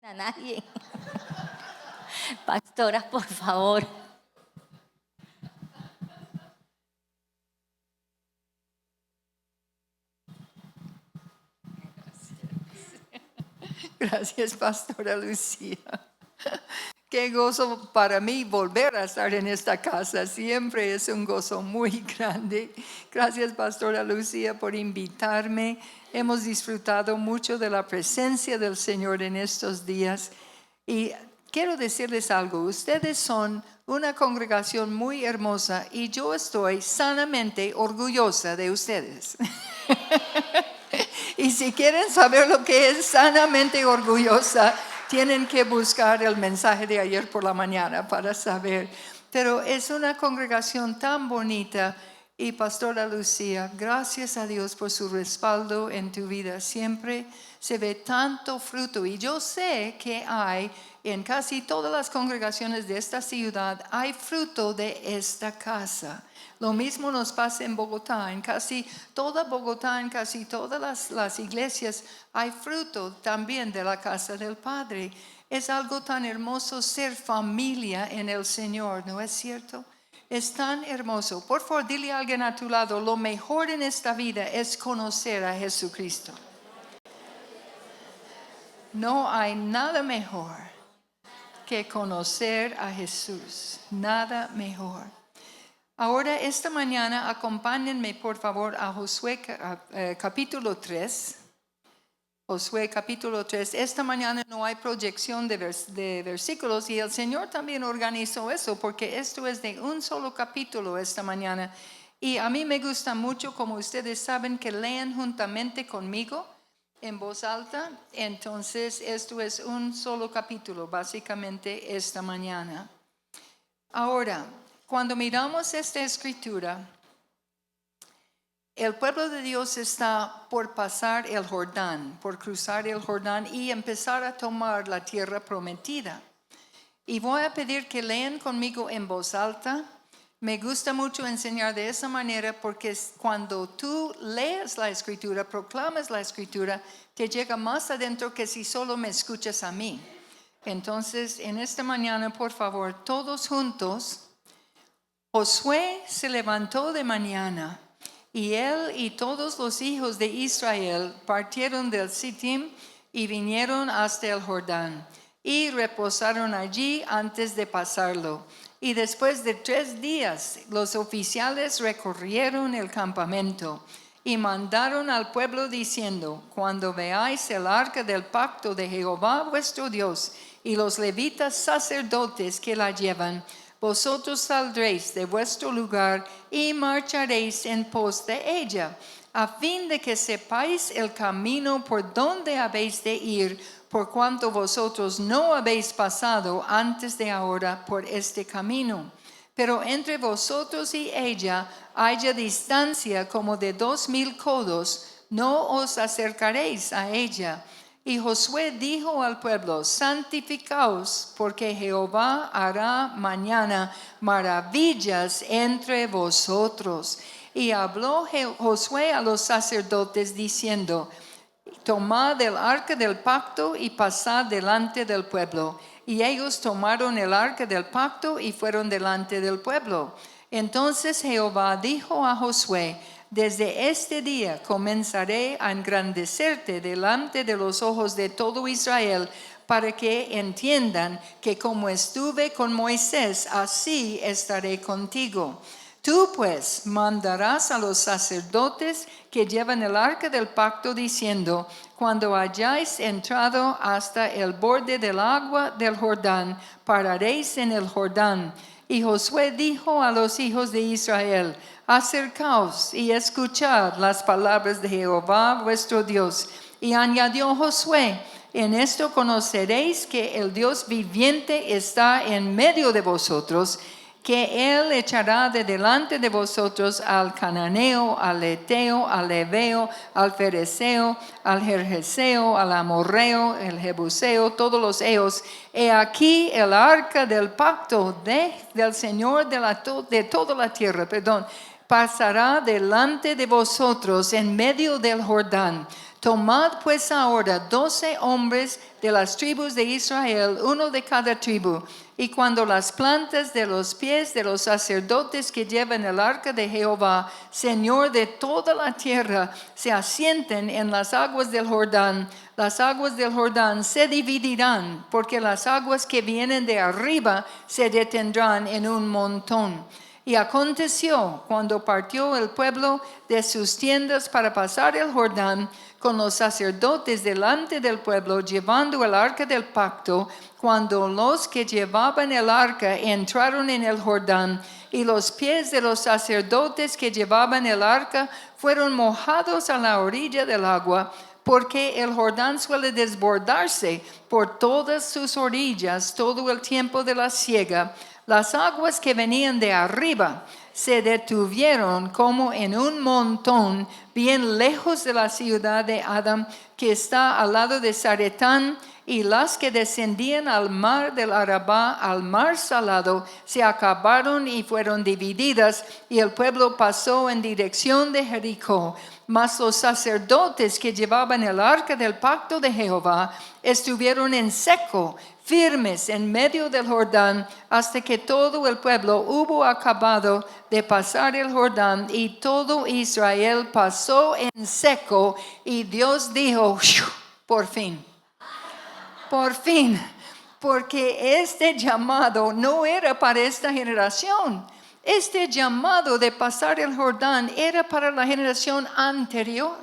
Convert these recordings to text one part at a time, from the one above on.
A nadie. Pastoras, por favor. Gracias, Pastora Lucía. Qué gozo para mí volver a estar en esta casa. Siempre es un gozo muy grande. Gracias, Pastora Lucía, por invitarme. Hemos disfrutado mucho de la presencia del Señor en estos días. Y quiero decirles algo. Ustedes son una congregación muy hermosa y yo estoy sanamente orgullosa de ustedes. Y si quieren saber lo que es sanamente orgullosa, tienen que buscar el mensaje de ayer por la mañana para saber. Pero es una congregación tan bonita. Y Pastora Lucía, gracias a Dios por su respaldo en tu vida. Siempre se ve tanto fruto. Y yo sé que hay en casi todas las congregaciones de esta ciudad, hay fruto de esta casa. Lo mismo nos pasa en Bogotá. En casi toda Bogotá, en casi todas las iglesias, hay fruto también de la casa del Padre. Es algo tan hermoso ser familia en el Señor, ¿no es cierto? Es tan hermoso. Por favor, dile a alguien a tu lado, lo mejor en esta vida es conocer a Jesucristo. No hay nada mejor que conocer a Jesús. Nada mejor. Ahora, esta mañana, acompáñenme por favor a Josué capítulo 3. Josué capítulo 3. Esta mañana no hay proyección de versículos y el Señor también organizó eso porque esto es de un solo capítulo esta mañana. Y a mí me gusta mucho, como ustedes saben, que lean juntamente conmigo en voz alta. Entonces, esto es un solo capítulo, básicamente esta mañana. Ahora, cuando miramos esta escritura, el pueblo de Dios está por pasar el Jordán, por cruzar el Jordán y empezar a tomar la tierra prometida. Y voy a pedir que lean conmigo en voz alta. Me gusta mucho enseñar de esa manera porque cuando tú lees la escritura, proclamas la escritura, te llega más adentro que si solo me escuchas a mí. Entonces, en esta mañana, por favor, todos juntos. Josué se levantó de mañana y él y todos los hijos de Israel partieron del Sittim y vinieron hasta el Jordán y reposaron allí antes de pasarlo. Y después de 3 días los oficiales recorrieron el campamento y mandaron al pueblo diciendo: cuando veáis el arca del pacto de Jehová vuestro Dios y los levitas sacerdotes que la llevan, vosotros saldréis de vuestro lugar y marcharéis en pos de ella, a fin de que sepáis el camino por donde habéis de ir, por cuanto vosotros no habéis pasado antes de ahora por este camino. Pero entre vosotros y ella haya distancia como de 2000 codos, no os acercaréis a ella. Y Josué dijo al pueblo: santificaos, porque Jehová hará mañana maravillas entre vosotros. Y habló Josué a los sacerdotes diciendo: tomad el arca del pacto y pasad delante del pueblo. Y ellos tomaron el arca del pacto y fueron delante del pueblo. Entonces Jehová dijo a Josué: desde este día comenzaré a engrandecerte delante de los ojos de todo Israel, para que entiendan que como estuve con Moisés, así estaré contigo. Tú pues mandarás a los sacerdotes que llevan el arca del pacto diciendo: cuando hayáis entrado hasta el borde del agua del Jordán, pararéis en el Jordán. Y Josué dijo a los hijos de Israel: acercaos y escuchad las palabras de Jehová vuestro Dios. Y añadió Josué: en esto conoceréis que el Dios viviente está en medio de vosotros, que Él echará de delante de vosotros al cananeo, al eteo, al heveo, al fereceo, al gergeseo, al amorreo, el jebuseo, todos los eos. He aquí el arca del pacto del Señor de toda la tierra, pasará delante de vosotros en medio del Jordán. Tomad pues ahora 12 hombres de las tribus de Israel, uno de cada tribu, y cuando las plantas de los pies de los sacerdotes que llevan el arca de Jehová, Señor de toda la tierra, se asienten en las aguas del Jordán, las aguas del Jordán se dividirán, porque las aguas que vienen de arriba se detendrán en un montón. Y aconteció cuando partió el pueblo de sus tiendas para pasar el Jordán, con los sacerdotes delante del pueblo, llevando el arca del pacto, cuando los que llevaban el arca entraron en el Jordán, y los pies de los sacerdotes que llevaban el arca fueron mojados a la orilla del agua, porque el Jordán suele desbordarse por todas sus orillas todo el tiempo de la siega. Las aguas que venían de arriba se detuvieron como en un montón bien lejos de la ciudad de Adam, que está al lado de Zaretán, y las que descendían al mar del Arabá, al mar salado, se acabaron y fueron divididas, y el pueblo pasó en dirección de Jericó. Mas los sacerdotes que llevaban el arca del pacto de Jehová estuvieron en seco, firmes en medio del Jordán, hasta que todo el pueblo hubo acabado de pasar el Jordán, y todo Israel pasó en seco, y Dios dijo, por fin, porque este llamado no era para esta generación. Este llamado de pasar el Jordán era para la generación anterior.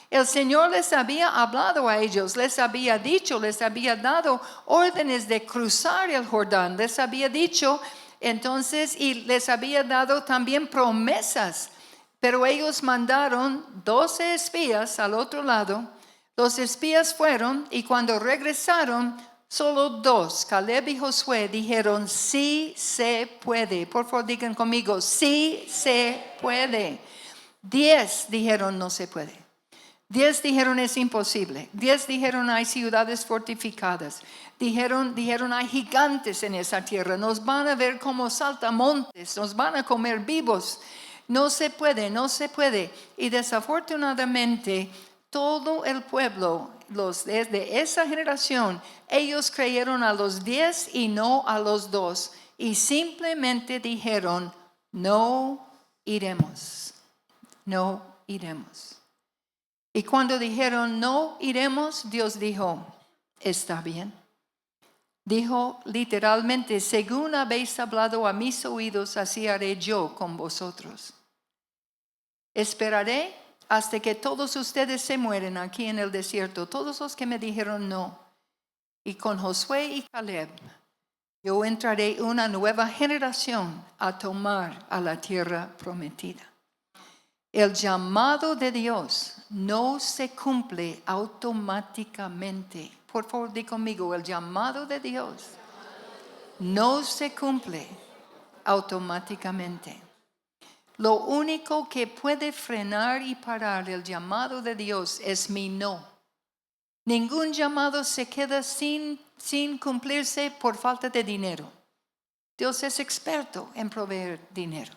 El Señor les había hablado a ellos, les había dicho, les había dado órdenes de cruzar el Jordán, les había dicho entonces, y les había dado también promesas, pero ellos mandaron 12 espías al otro lado. Los espías fueron, y cuando regresaron, solo 2, Caleb y Josué, dijeron, sí se puede. Por favor, digan conmigo, sí se puede. 10 dijeron, no se puede. 10 dijeron, es imposible. 10 dijeron, hay ciudades fortificadas. Dijeron, hay gigantes en esa tierra. Nos van a ver como saltamontes, nos van a comer vivos. No se puede, no se puede. Y desafortunadamente, todo el pueblo, los de esa generación, ellos creyeron a los 10 y no a los 2. Y simplemente dijeron, no iremos, no iremos. Y cuando dijeron, no iremos, Dios dijo, está bien. Dijo literalmente, según habéis hablado a mis oídos, así haré yo con vosotros. Esperaré hasta que todos ustedes se mueren aquí en el desierto, todos los que me dijeron no. Y con Josué y Caleb, yo entraré una nueva generación a tomar a la tierra prometida. El llamado de Dios no se cumple automáticamente. Por favor, di conmigo, el llamado de Dios no se cumple automáticamente. Lo único que puede frenar y parar el llamado de Dios es mi no. Ningún llamado se queda sin cumplirse por falta de dinero. Dios es experto en proveer dinero.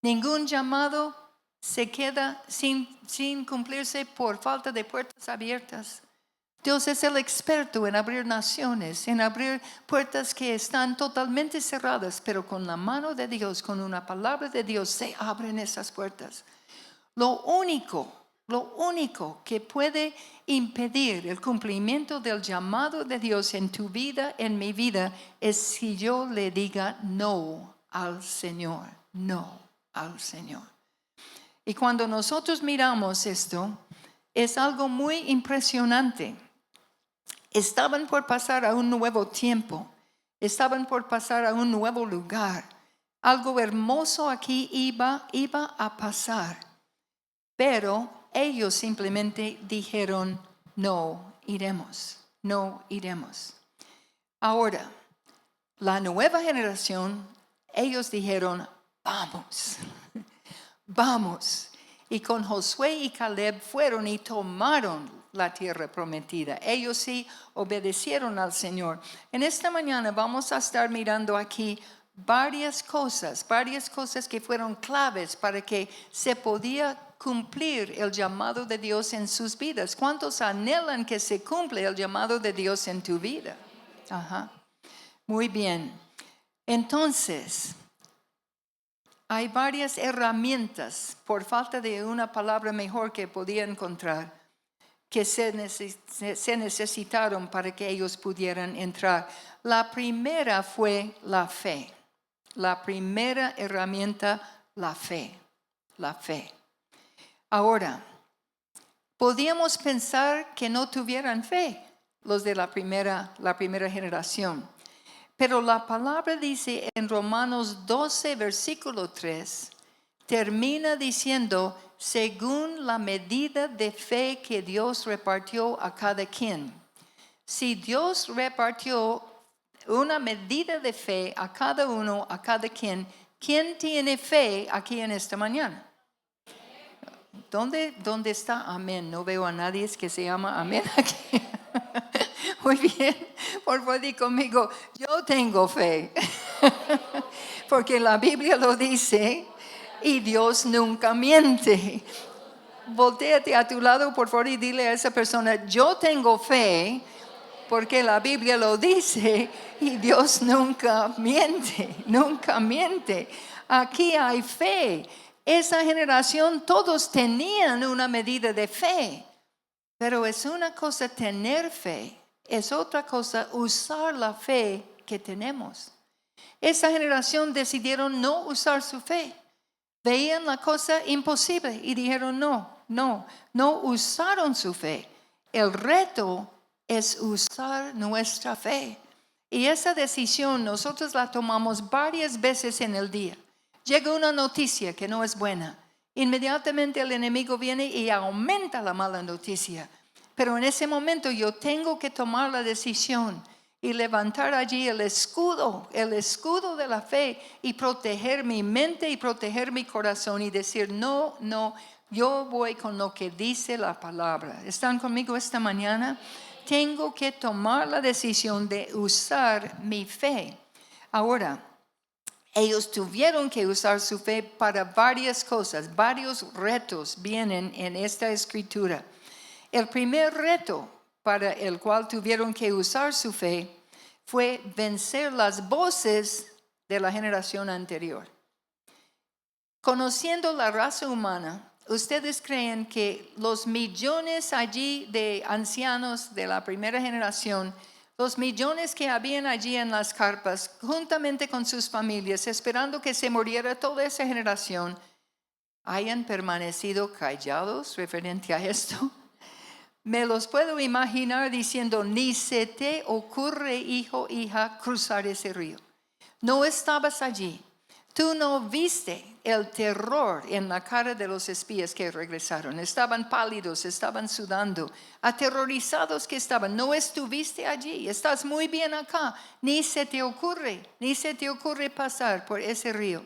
Ningún llamado se queda sin cumplirse por falta de puertas abiertas. Dios es el experto en abrir naciones, en abrir puertas que están totalmente cerradas, pero con la mano de Dios, con una palabra de Dios, se abren esas puertas. Lo único que puede impedir el cumplimiento del llamado de Dios en tu vida, en mi vida, es si yo le diga no al Señor, no al Señor. Y cuando nosotros miramos esto, es algo muy impresionante. Estaban por pasar a un nuevo tiempo, estaban por pasar a un nuevo lugar. Algo hermoso aquí iba a pasar, pero ellos simplemente dijeron, no iremos, no iremos. Ahora, la nueva generación, ellos dijeron, vamos. Vamos. Y con Josué y Caleb fueron y tomaron la tierra prometida. Ellos sí obedecieron al Señor. En esta mañana vamos a estar mirando aquí varias cosas que fueron claves para que se podía cumplir el llamado de Dios en sus vidas. ¿Cuántos anhelan que se cumpla el llamado de Dios en tu vida? Ajá. Muy bien. Entonces, hay varias herramientas, por falta de una palabra mejor que podía encontrar, que se necesitaron para que ellos pudieran entrar. La primera fue la fe. La primera herramienta, la fe. La fe. Ahora, podíamos pensar que no tuvieran fe los de la primera generación. Pero la palabra dice en Romanos 12, versículo 3, termina diciendo, según la medida de fe que Dios repartió a cada quien. Si Dios repartió una medida de fe a cada uno, a cada quien, ¿quién tiene fe aquí en esta mañana? ¿Dónde está amén? No veo a nadie que se llama amén aquí. Muy bien, por favor, di conmigo, yo tengo fe. Porque la Biblia lo dice y Dios nunca miente. Voltéate a tu lado, por favor, y dile a esa persona, yo tengo fe, porque la Biblia lo dice y Dios nunca miente, nunca miente. Aquí hay fe. Esa generación todos tenían una medida de fe, pero es una cosa tener fe, es otra cosa usar la fe que tenemos. Esa generación decidieron no usar su fe. Veían la cosa imposible y dijeron no usaron su fe. El reto es usar nuestra fe. Y esa decisión nosotros la tomamos varias veces en el día. Llega una noticia que no es buena. Inmediatamente el enemigo viene y aumenta la mala noticia. Pero en ese momento yo tengo que tomar la decisión y levantar allí el escudo de la fe y proteger mi mente y proteger mi corazón y decir, no, yo voy con lo que dice la palabra. ¿Están conmigo esta mañana? Tengo que tomar la decisión de usar mi fe. Ahora, ellos tuvieron que usar su fe para varias cosas, varios retos vienen en esta escritura. El primer reto para el cual tuvieron que usar su fe fue vencer las voces de la generación anterior. Conociendo la raza humana, ¿ustedes creen que los millones allí de ancianos de la primera generación, los millones que habían allí en las carpas, juntamente con sus familias, esperando que se muriera toda esa generación, hayan permanecido callados referente a esto? Me los puedo imaginar diciendo, ni se te ocurre, hijo, hija, cruzar ese río. No estabas allí. Tú no viste el terror en la cara de los espías que regresaron. Estaban pálidos, estaban sudando, aterrorizados que estaban. No estuviste allí, estás muy bien acá. Ni se te ocurre pasar por ese río.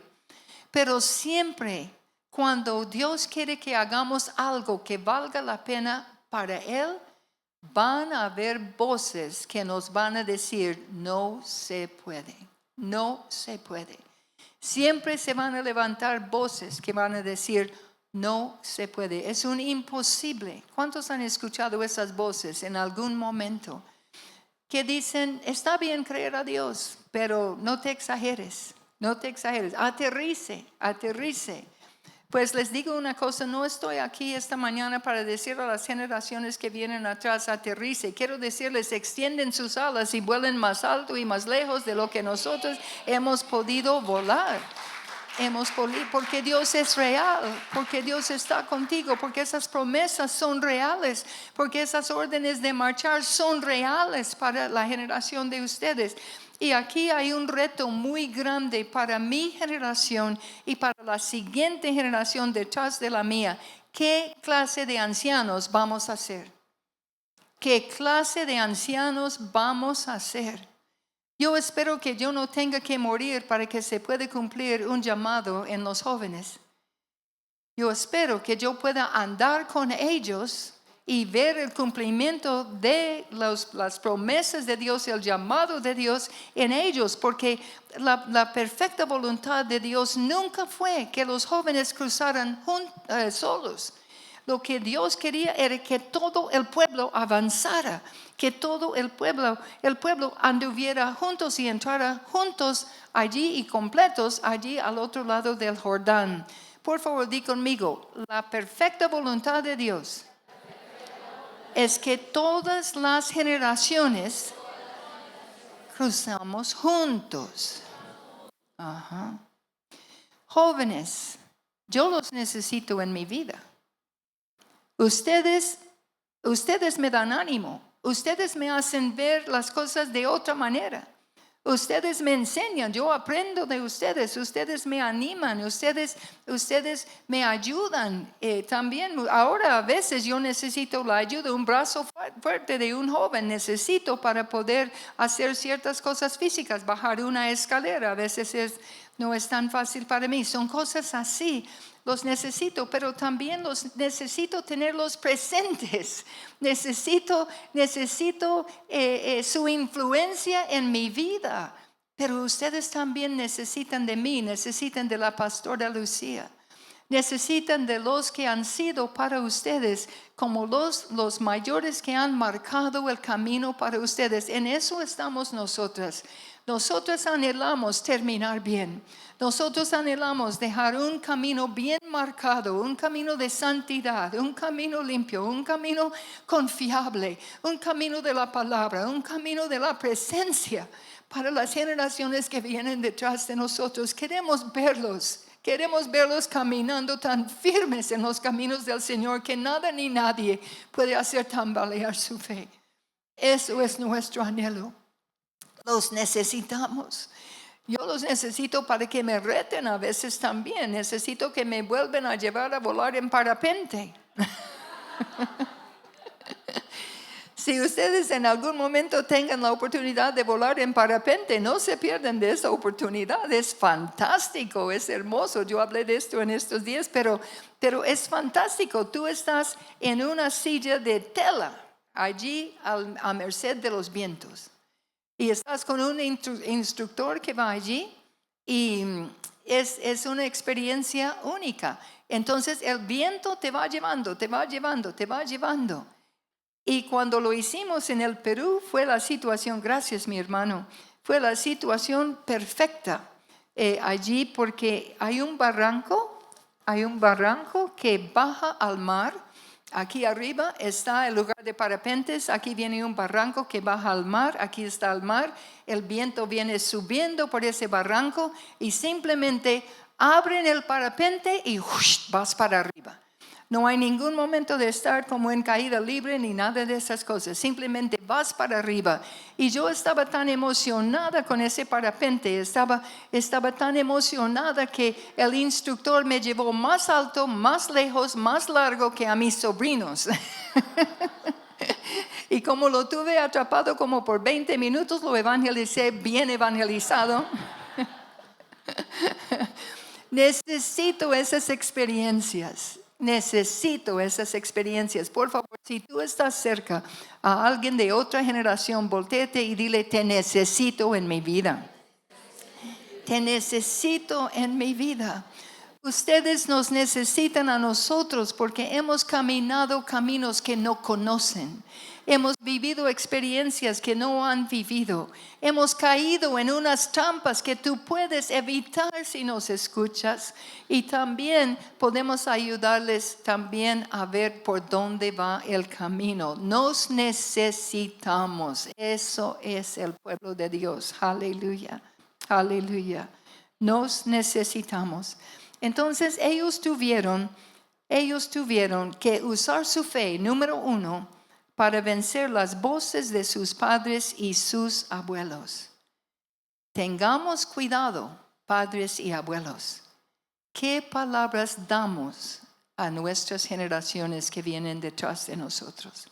Pero siempre cuando Dios quiere que hagamos algo que valga la pena para Él, van a haber voces que nos van a decir, no se puede, no se puede. Siempre se van a levantar voces que van a decir, no se puede, es un imposible. ¿Cuántos han escuchado esas voces en algún momento? Que dicen, está bien creer a Dios, pero no te exageres, aterrice. Pues les digo una cosa, no estoy aquí esta mañana para decir a las generaciones que vienen atrás, aterrice. Quiero decirles, extienden sus alas y vuelen más alto y más lejos de lo que nosotros hemos podido volar. Porque Dios es real, porque Dios está contigo, porque esas promesas son reales, porque esas órdenes de marchar son reales para la generación de ustedes. Y aquí hay un reto muy grande para mi generación y para la siguiente generación detrás de la mía. ¿Qué clase de ancianos vamos a ser? ¿Qué clase de ancianos vamos a ser? Yo espero que yo no tenga que morir para que se pueda cumplir un llamado en los jóvenes. Yo espero que yo pueda andar con ellos y ver el cumplimiento de las promesas de Dios, el llamado de Dios en ellos, porque la perfecta voluntad de Dios nunca fue que los jóvenes cruzaran solos. Lo que Dios quería era que todo el pueblo avanzara, que todo el pueblo anduviera juntos y entrara juntos allí y completos allí al otro lado del Jordán. Por favor, di conmigo, la perfecta voluntad de Dios es que todas las generaciones cruzamos juntos. Ajá. Jóvenes, yo los necesito en mi vida. Ustedes me dan ánimo. Ustedes me hacen ver las cosas de otra manera. Ustedes me enseñan, yo aprendo de ustedes. Ustedes me animan, ustedes me ayudan. También ahora a veces yo necesito la ayuda, un brazo fuerte de un joven necesito para poder hacer ciertas cosas físicas, bajar una escalera. A veces no es tan fácil para mí. Son cosas así. Los necesito, pero también los necesito tenerlos presentes. Necesito su influencia en mi vida. Pero ustedes también necesitan de mí, necesitan de la pastora Lucía. Necesitan de los que han sido para ustedes como los mayores que han marcado el camino para ustedes. En eso estamos nosotras. Nosotros anhelamos terminar bien. Nosotros anhelamos dejar un camino bien marcado, un camino de santidad, un camino limpio, un camino confiable, un camino de la palabra, un camino de la presencia para las generaciones que vienen detrás de nosotros. Queremos verlos caminando tan firmes en los caminos del Señor que nada ni nadie puede hacer tambalear su fe. Eso es nuestro anhelo. Los necesitamos. Yo los necesito para que me reten a veces también. Necesito que me vuelvan a llevar a volar en parapente. Si ustedes en algún momento tengan la oportunidad de volar en parapente, no se pierdan de esa oportunidad. Es fantástico, es hermoso. Yo hablé de esto en estos días, pero es fantástico. Tú estás en una silla de tela, allí a merced de los vientos. Y estás con un instructor que va allí y es una experiencia única. Entonces el viento te va llevando. Y cuando lo hicimos en el Perú fue la situación, gracias mi hermano, fue la situación perfecta allí porque hay un barranco que baja al mar. Aquí arriba está el lugar de parapentes, aquí viene un barranco que baja al mar, aquí está el mar, el viento viene subiendo por ese barranco y simplemente abren el parapente y vas para arriba. No hay ningún momento de estar como en caída libre ni nada de esas cosas. Simplemente vas para arriba. Y yo estaba tan emocionada con ese parapente. Estaba tan emocionada que el instructor me llevó más alto, más lejos, más largo que a mis sobrinos. Y como lo tuve atrapado como por 20 minutos, lo evangelicé bien evangelizado. Necesito esas experiencias. Por favor, si tú estás cerca a alguien de otra generación, voltéate y dile, te necesito en mi vida. Te necesito en mi vida. Ustedes nos necesitan a nosotros porque hemos caminado caminos que no conocen. Hemos vivido experiencias que no han vivido. Hemos caído en unas trampas que tú puedes evitar si nos escuchas. Y también podemos ayudarles también a ver por dónde va el camino. Nos necesitamos. Eso es el pueblo de Dios. Aleluya. Aleluya. Nos necesitamos. Entonces ellos tuvieron que usar su fe, número 1, para vencer las voces de sus padres y sus abuelos. Tengamos cuidado, padres y abuelos. ¿Qué palabras damos a nuestras generaciones que vienen detrás de nosotros?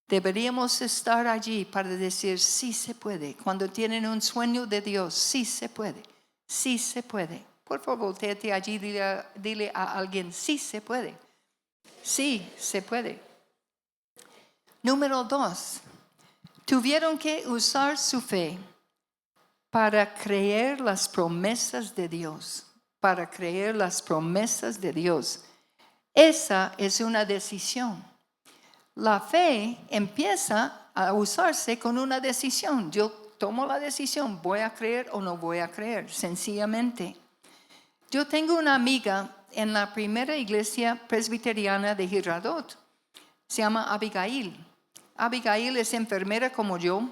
Deberíamos estar allí para decir, sí se puede. Cuando tienen un sueño de Dios, sí se puede. Sí se puede. Por favor, volteate allí, dile a alguien, sí se puede. Sí se puede. Número 2, tuvieron que usar su fe para creer las promesas de Dios, para creer las promesas de Dios. Esa es una decisión. La fe empieza a usarse con una decisión. Yo tomo la decisión, ¿voy a creer o no voy a creer? Sencillamente. Yo tengo una amiga en la primera iglesia presbiteriana de Girardot. Se llama Abigail. Abigail es enfermera como yo.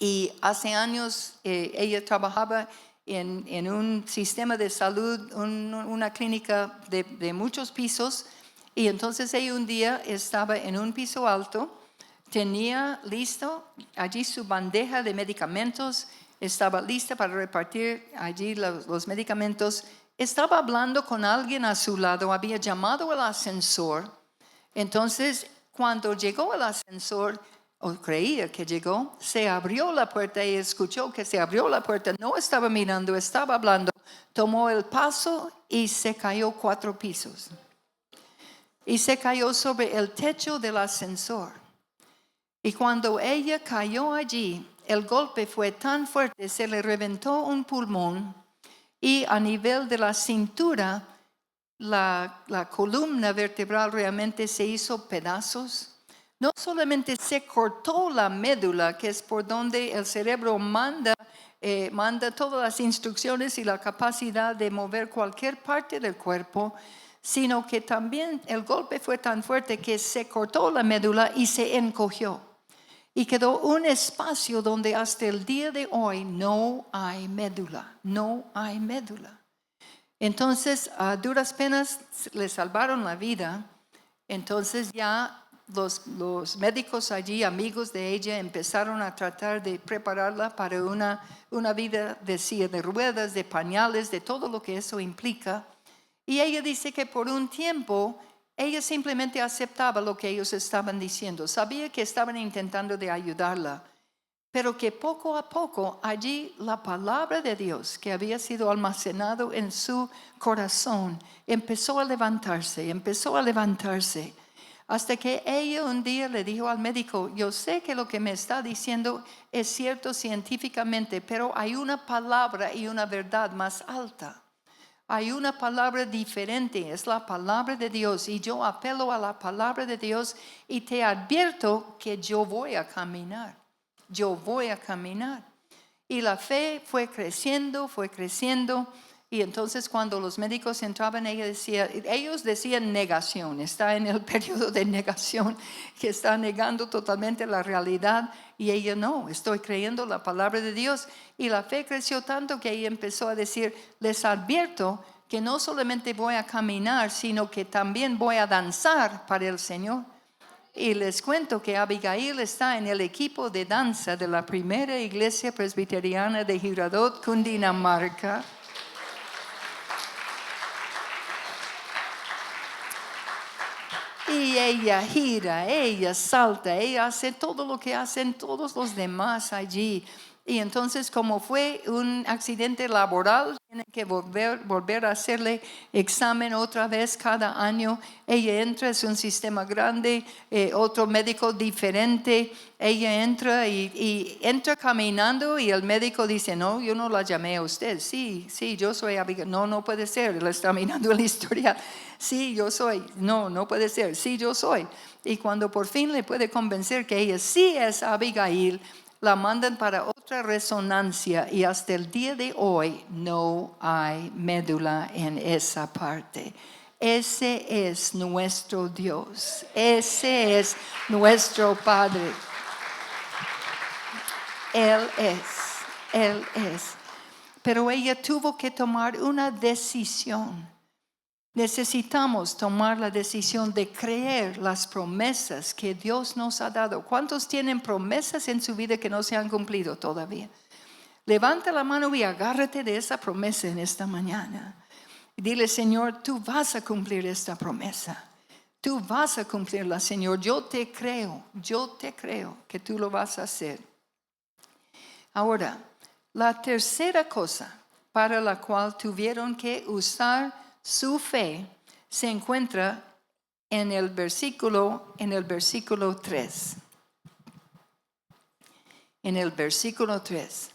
Y hace años ella trabajaba en un sistema de salud, una clínica de muchos pisos. Y entonces ella un día estaba en un piso alto, tenía listo allí su bandeja de medicamentos, estaba lista para repartir allí los medicamentos. Estaba hablando con alguien a su lado, había llamado al ascensor. Entonces, cuando llegó el ascensor, o creía que llegó, se abrió la puerta y escuchó que se abrió la puerta. No estaba mirando, estaba hablando. Tomó el paso y se cayó 4 pisos. Y se cayó sobre el techo del ascensor. Y cuando ella cayó allí, el golpe fue tan fuerte, se le reventó un pulmón y a nivel de la cintura, la columna vertebral realmente se hizo pedazos. No solamente se cortó la médula, que es por donde el cerebro manda todas las instrucciones y la capacidad de mover cualquier parte del cuerpo, sino que también el golpe fue tan fuerte que se cortó la médula y se encogió. Y quedó un espacio donde hasta el día de hoy no hay médula, no hay médula. Entonces, a duras penas le salvaron la vida. Entonces ya los médicos allí, amigos de ella, empezaron a tratar de prepararla para una vida de silla de ruedas, de pañales, de todo lo que eso implica. Y ella dice que por un tiempo ella simplemente aceptaba lo que ellos estaban diciendo. Sabía que estaban intentando de ayudarla, pero que poco a poco allí la palabra de Dios que había sido almacenado en su corazón empezó a levantarse, hasta que ella un día le dijo al médico: yo sé que lo que me está diciendo es cierto científicamente, pero hay una palabra y una verdad más alta. Hay una palabra diferente, es la palabra de Dios, y yo apelo a la palabra de Dios y te advierto que yo voy a caminar. Yo voy a caminar. Y la fe fue creciendo, y entonces cuando los médicos entraban, ellos decían negación, está en el periodo de negación, que está negando totalmente la realidad, y ella no, estoy creyendo la palabra de Dios. Y la fe creció tanto que ella empezó a decir: les advierto que no solamente voy a caminar, sino que también voy a danzar para el Señor. Y les cuento que Abigail está en el equipo de danza de la primera iglesia presbiteriana de Girardot, Cundinamarca. Y ella gira, ella salta, ella hace todo lo que hacen todos los demás allí. Y entonces, como fue un accidente laboral, tienen que volver a hacerle examen otra vez cada año. Ella entra, es un sistema grande, otro médico diferente. Ella entra y entra caminando, y el médico dice: no, yo no la llamé a usted. Sí, yo soy Abigail. No puede ser, le está mirando el historial. Sí, yo soy. No puede ser. Sí, yo soy. Y cuando por fin le puede convencer que ella sí es Abigail, la mandan para otra resonancia, y hasta el día de hoy no hay médula en esa parte. Ese es nuestro Dios. Ese es nuestro Padre. Él es. Pero ella tuvo que tomar una decisión. Necesitamos tomar la decisión de creer las promesas que Dios nos ha dado. ¿Cuántos tienen promesas en su vida que no se han cumplido todavía? Levanta la mano y agárrate de esa promesa en esta mañana. Y dile: Señor, tú vas a cumplir esta promesa. Tú vas a cumplirla, Señor. Yo te creo que tú lo vas a hacer. Ahora, la tercera cosa para la cual tuvieron que usar su fe se encuentra en el versículo 3. En el versículo 3.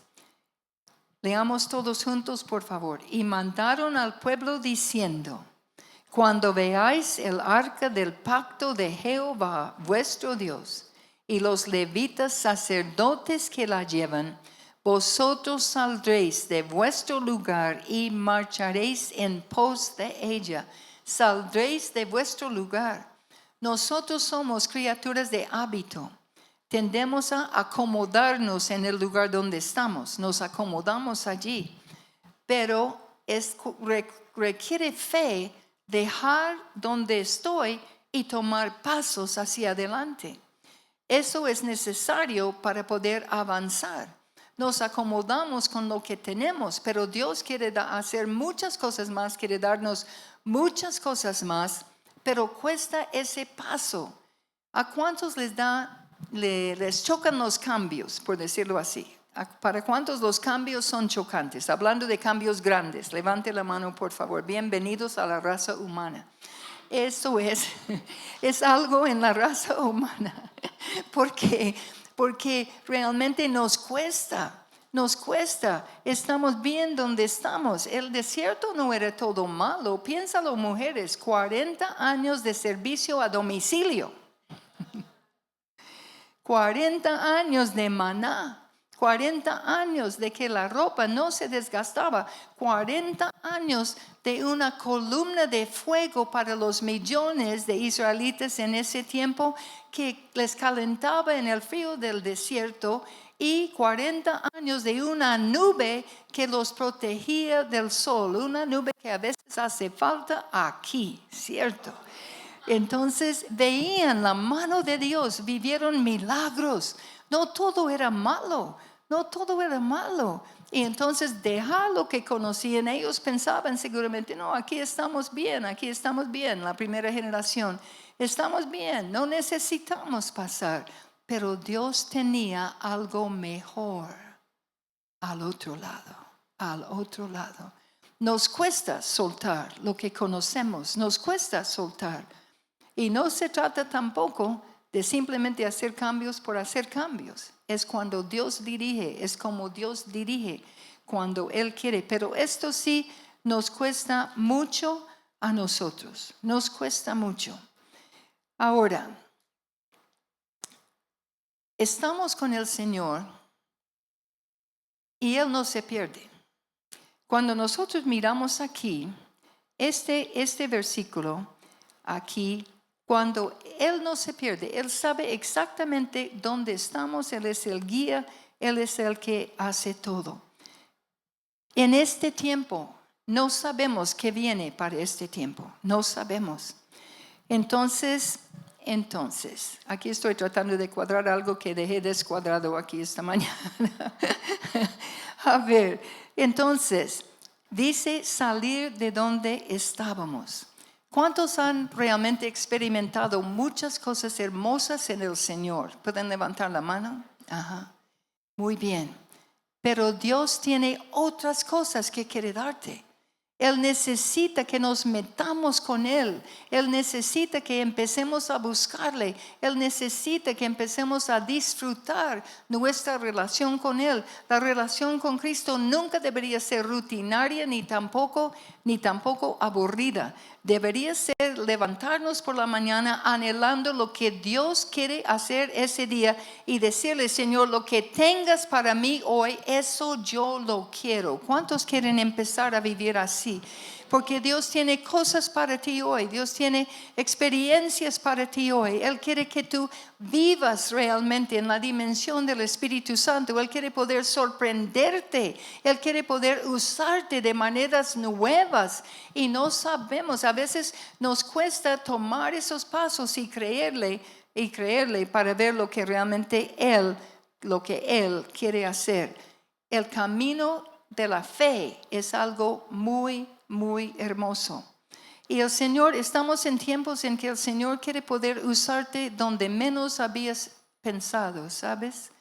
Leamos todos juntos, por favor. Y mandaron al pueblo diciendo: cuando veáis el arca del pacto de Jehová, vuestro Dios, y los levitas sacerdotes que la llevan, vosotros saldréis de vuestro lugar y marcharéis en pos de ella. Saldréis de vuestro lugar. Nosotros somos criaturas de hábito. Tendemos a acomodarnos en el lugar donde estamos. Nos acomodamos allí. Pero requiere fe dejar donde estoy y tomar pasos hacia adelante. Eso es necesario para poder avanzar. Nos acomodamos con lo que tenemos, pero Dios quiere hacer muchas cosas más, quiere darnos muchas cosas más, pero cuesta ese paso. ¿A cuántos les chocan los cambios, por decirlo así? ¿Para cuántos los cambios son chocantes? Hablando de cambios grandes, levante la mano, por favor. Bienvenidos a la raza humana. Eso es algo en la raza humana, porque realmente nos cuesta. Estamos bien donde estamos. El desierto no era todo malo. Piénsalo, mujeres, 40 años de servicio a domicilio. 40 años de maná. 40 años de que la ropa no se desgastaba, 40 años de una columna de fuego para los millones de israelitas en ese tiempo que les calentaba en el frío del desierto, y 40 años de una nube que los protegía del sol, una nube que a veces hace falta aquí, ¿cierto? Entonces veían la mano de Dios, vivieron milagros. No todo era malo. Y entonces dejar lo que conocían, ellos pensaban seguramente, no, aquí estamos bien, la primera generación. Estamos bien, no necesitamos pasar. Pero Dios tenía algo mejor al otro lado. Nos cuesta soltar lo que conocemos, nos cuesta soltar. Y no se trata tampoco de simplemente hacer cambios por hacer cambios. Es cuando Dios dirige, es como Dios dirige cuando Él quiere. Pero esto sí nos cuesta mucho a nosotros, nos cuesta mucho. Ahora, estamos con el Señor y Él no se pierde. Cuando nosotros miramos aquí, este versículo aquí, cuando Él no se pierde, Él sabe exactamente dónde estamos, Él es el guía, Él es el que hace todo. En este tiempo, no sabemos qué viene para este tiempo, no sabemos. Entonces, aquí estoy tratando de cuadrar algo que dejé descuadrado aquí esta mañana. A ver, entonces, dice salir de donde estábamos. ¿Cuántos han realmente experimentado muchas cosas hermosas en el Señor? ¿Pueden levantar la mano? Ajá. Muy bien. Pero Dios tiene otras cosas que quiere darte. Él necesita que nos metamos con Él. Él necesita que empecemos a buscarle. Él necesita que empecemos a disfrutar nuestra relación con Él. La relación con Cristo nunca debería ser rutinaria ni tampoco aburrida. Debería ser levantarnos por la mañana anhelando lo que Dios quiere hacer ese día y decirle: Señor, lo que tengas para mí hoy, eso yo lo quiero. ¿Cuántos quieren empezar a vivir así? Porque Dios tiene cosas para ti hoy. Dios tiene experiencias para ti hoy. Él quiere que tú vivas realmente en la dimensión del Espíritu Santo. Él quiere poder sorprenderte. Él quiere poder usarte de maneras nuevas. Y no sabemos, a veces nos cuesta tomar esos pasos y creerle para ver lo que realmente Él quiere hacer. El camino de la fe es algo muy hermoso. Y el Señor, estamos en tiempos en que el Señor quiere poder usarte donde menos habías pensado, ¿sabes?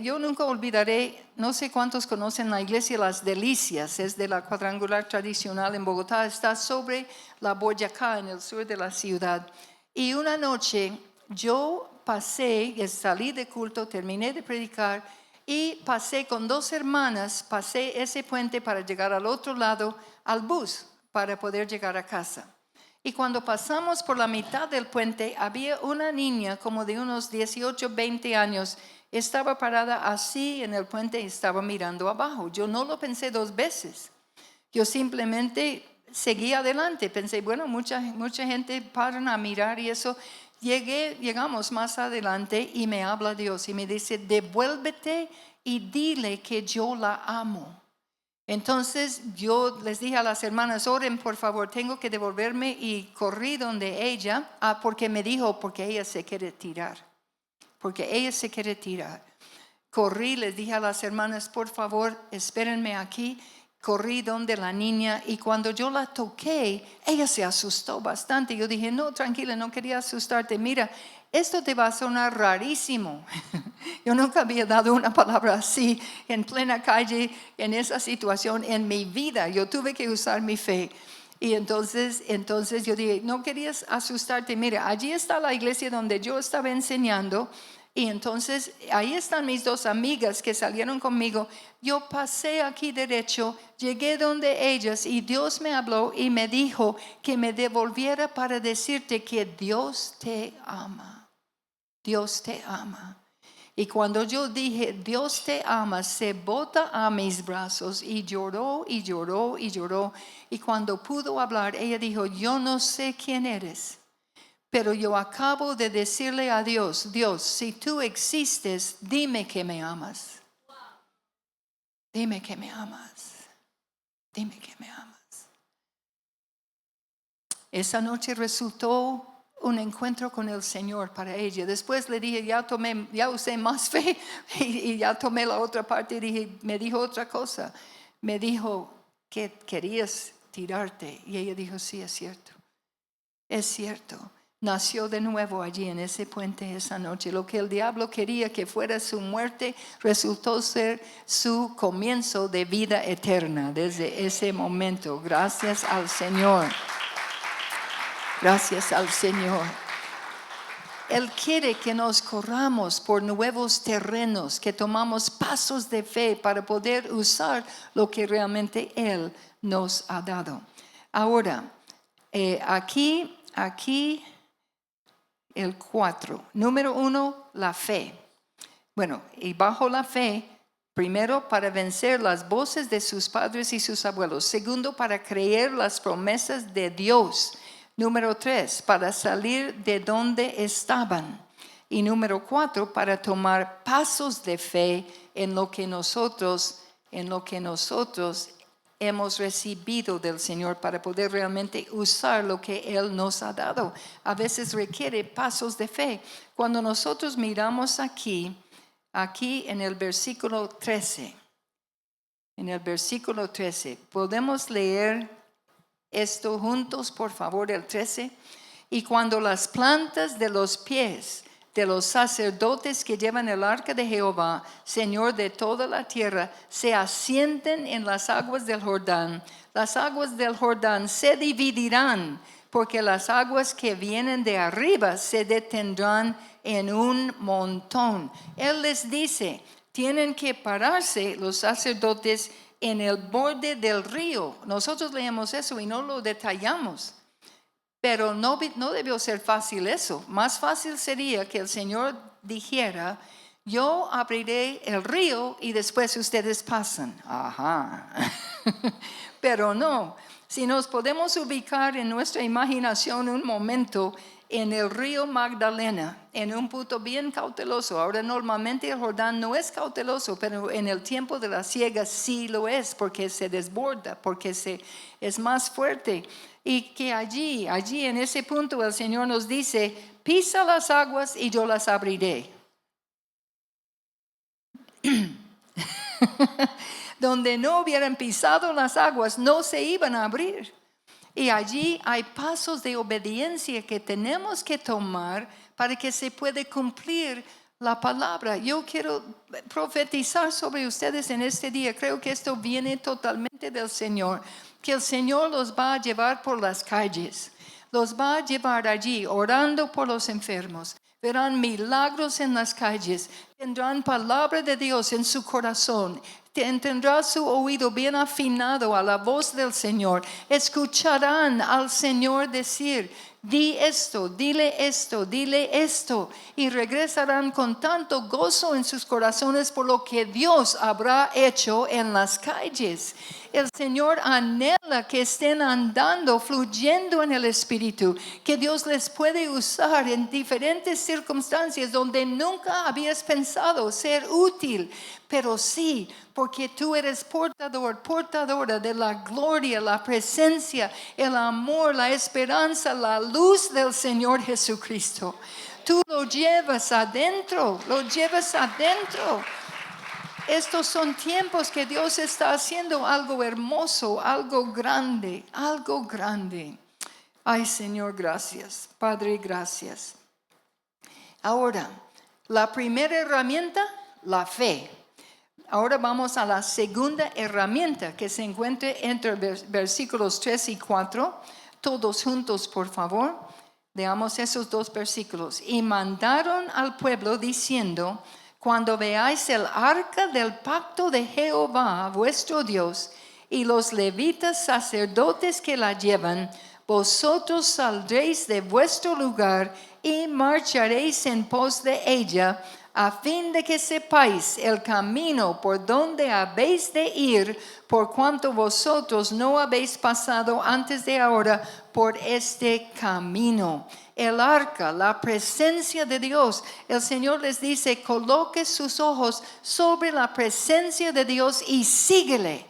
Yo nunca olvidaré, no sé cuántos conocen la iglesia Las Delicias, es de la cuadrangular tradicional en Bogotá, está sobre la Boyacá, en el sur de la ciudad. Y una noche yo pasé, salí de culto, terminé de predicar y pasé con 2 hermanas, pasé ese puente para llegar al otro lado, al bus, para poder llegar a casa. Y cuando pasamos por la mitad del puente, había una niña como de unos 18, 20 años. Estaba parada así en el puente y estaba mirando abajo. Yo no lo pensé 2 veces. Yo simplemente seguí adelante. Pensé, bueno, mucha gente paran a mirar y eso. Llegamos más adelante y me habla Dios y me dice, devuélvete y dile que yo la amo. Entonces yo les dije a las hermanas, oren por favor, tengo que devolverme, y corrí donde ella, porque me dijo, porque ella se quiere tirar. Corrí, les dije a las hermanas, por favor, espérenme aquí. Corrí donde la niña y cuando yo la toqué, ella se asustó bastante. Yo dije, no, tranquila, no quería asustarte. Mira, esto te va a sonar rarísimo. Yo nunca había dado una palabra así en plena calle, en esa situación en mi vida. Yo tuve que usar mi fe. Y entonces yo dije, no querías asustarte. Mira, allí está la iglesia donde yo estaba enseñando. Y entonces ahí están mis 2 amigas que salieron conmigo. Yo pasé aquí derecho, llegué donde ellas y Dios me habló y me dijo que me devolviera para decirte que Dios te ama. Dios te ama. Y cuando yo dije, Dios te ama, se bota a mis brazos y lloró y lloró y lloró. Y cuando pudo hablar, ella dijo, yo no sé quién eres. Pero yo acabo de decirle a Dios, Dios, si tú existes, dime que me amas. Dime que me amas. Dime que me amas. Esa noche resultó un encuentro con el Señor para ella. Después le dije, ya usé más fe y ya tomé la otra parte y dije, me dijo otra cosa. Me dijo que querías tirarte. Y ella dijo, sí, es cierto. Es cierto. Nació de nuevo allí en ese puente esa noche. Lo que el diablo quería que fuera su muerte resultó ser su comienzo de vida eterna desde ese momento. Gracias al Señor. Gracias al Señor. Él quiere que nos corramos por nuevos terrenos, que tomamos pasos de fe para poder usar lo que realmente Él nos ha dado. Ahora, aquí el 4. Número 1, la fe. Bueno, y bajo la fe, primero para vencer las voces de sus padres y sus abuelos. Segundo, para creer las promesas de Dios. Número 3, para salir de donde estaban. Y número 4, para tomar pasos de fe en lo que nosotros hemos recibido del Señor para poder realmente usar lo que Él nos ha dado. A veces requiere pasos de fe. Cuando nosotros miramos aquí en el versículo 13, ¿podemos leer esto juntos, por favor, el 13? Y cuando las plantas de los pies de los sacerdotes que llevan el arca de Jehová, Señor de toda la tierra, se asienten en las aguas del Jordán, las aguas del Jordán se dividirán, porque las aguas que vienen de arriba se detendrán en un montón. Él les dice, tienen que pararse los sacerdotes en el borde del río. Nosotros leemos eso y no lo detallamos. Pero no debió ser fácil eso. Más fácil sería que el Señor dijera, yo abriré el río y después ustedes pasan. Ajá. Pero no. Si nos podemos ubicar en nuestra imaginación un momento en el río Magdalena, en un punto bien cauteloso. Ahora normalmente el Jordán no es cauteloso, pero en el tiempo de la siega sí lo es, porque se desborda, porque es más fuerte. Y que allí en ese punto el Señor nos dice, pisa las aguas y yo las abriré. Donde no hubieran pisado las aguas, no se iban a abrir. Y allí hay pasos de obediencia que tenemos que tomar para que se pueda cumplir la palabra. Yo quiero profetizar sobre ustedes en este día. Creo que esto viene totalmente del Señor. Que el Señor los va a llevar por las calles. Los va a llevar allí orando por los enfermos. Verán milagros en las calles. Tendrán palabra de Dios en su corazón. Tendrá su oído bien afinado a la voz del Señor. Escucharán al Señor decir: di esto, dile esto, y regresarán con tanto gozo en sus corazones por lo que Dios habrá hecho en las calles. El Señor anhela que estén andando, fluyendo en el Espíritu, que Dios les puede usar en diferentes circunstancias donde nunca habías pensado ser útil, pero sí, porque tú eres portadora de la gloria, la presencia, el amor, la esperanza, la luz del Señor Jesucristo. Tú lo llevas adentro, Estos son tiempos que Dios está haciendo algo hermoso, algo grande. Ay, Señor, gracias. Padre, gracias. Ahora, la primera herramienta, la fe. Ahora vamos a la segunda herramienta que se encuentra entre versículos 3 y 4. Todos juntos, por favor. Leamos esos dos versículos. Y mandaron al pueblo diciendo: cuando veáis el arca del pacto de Jehová, vuestro Dios, y los levitas sacerdotes que la llevan, vosotros saldréis de vuestro lugar y marcharéis en pos de ella, a fin de que sepáis el camino por donde habéis de ir, por cuanto vosotros no habéis pasado antes de ahora por este camino. El arca, la presencia de Dios. El Señor les dice: coloque sus ojos sobre la presencia de Dios y síguele.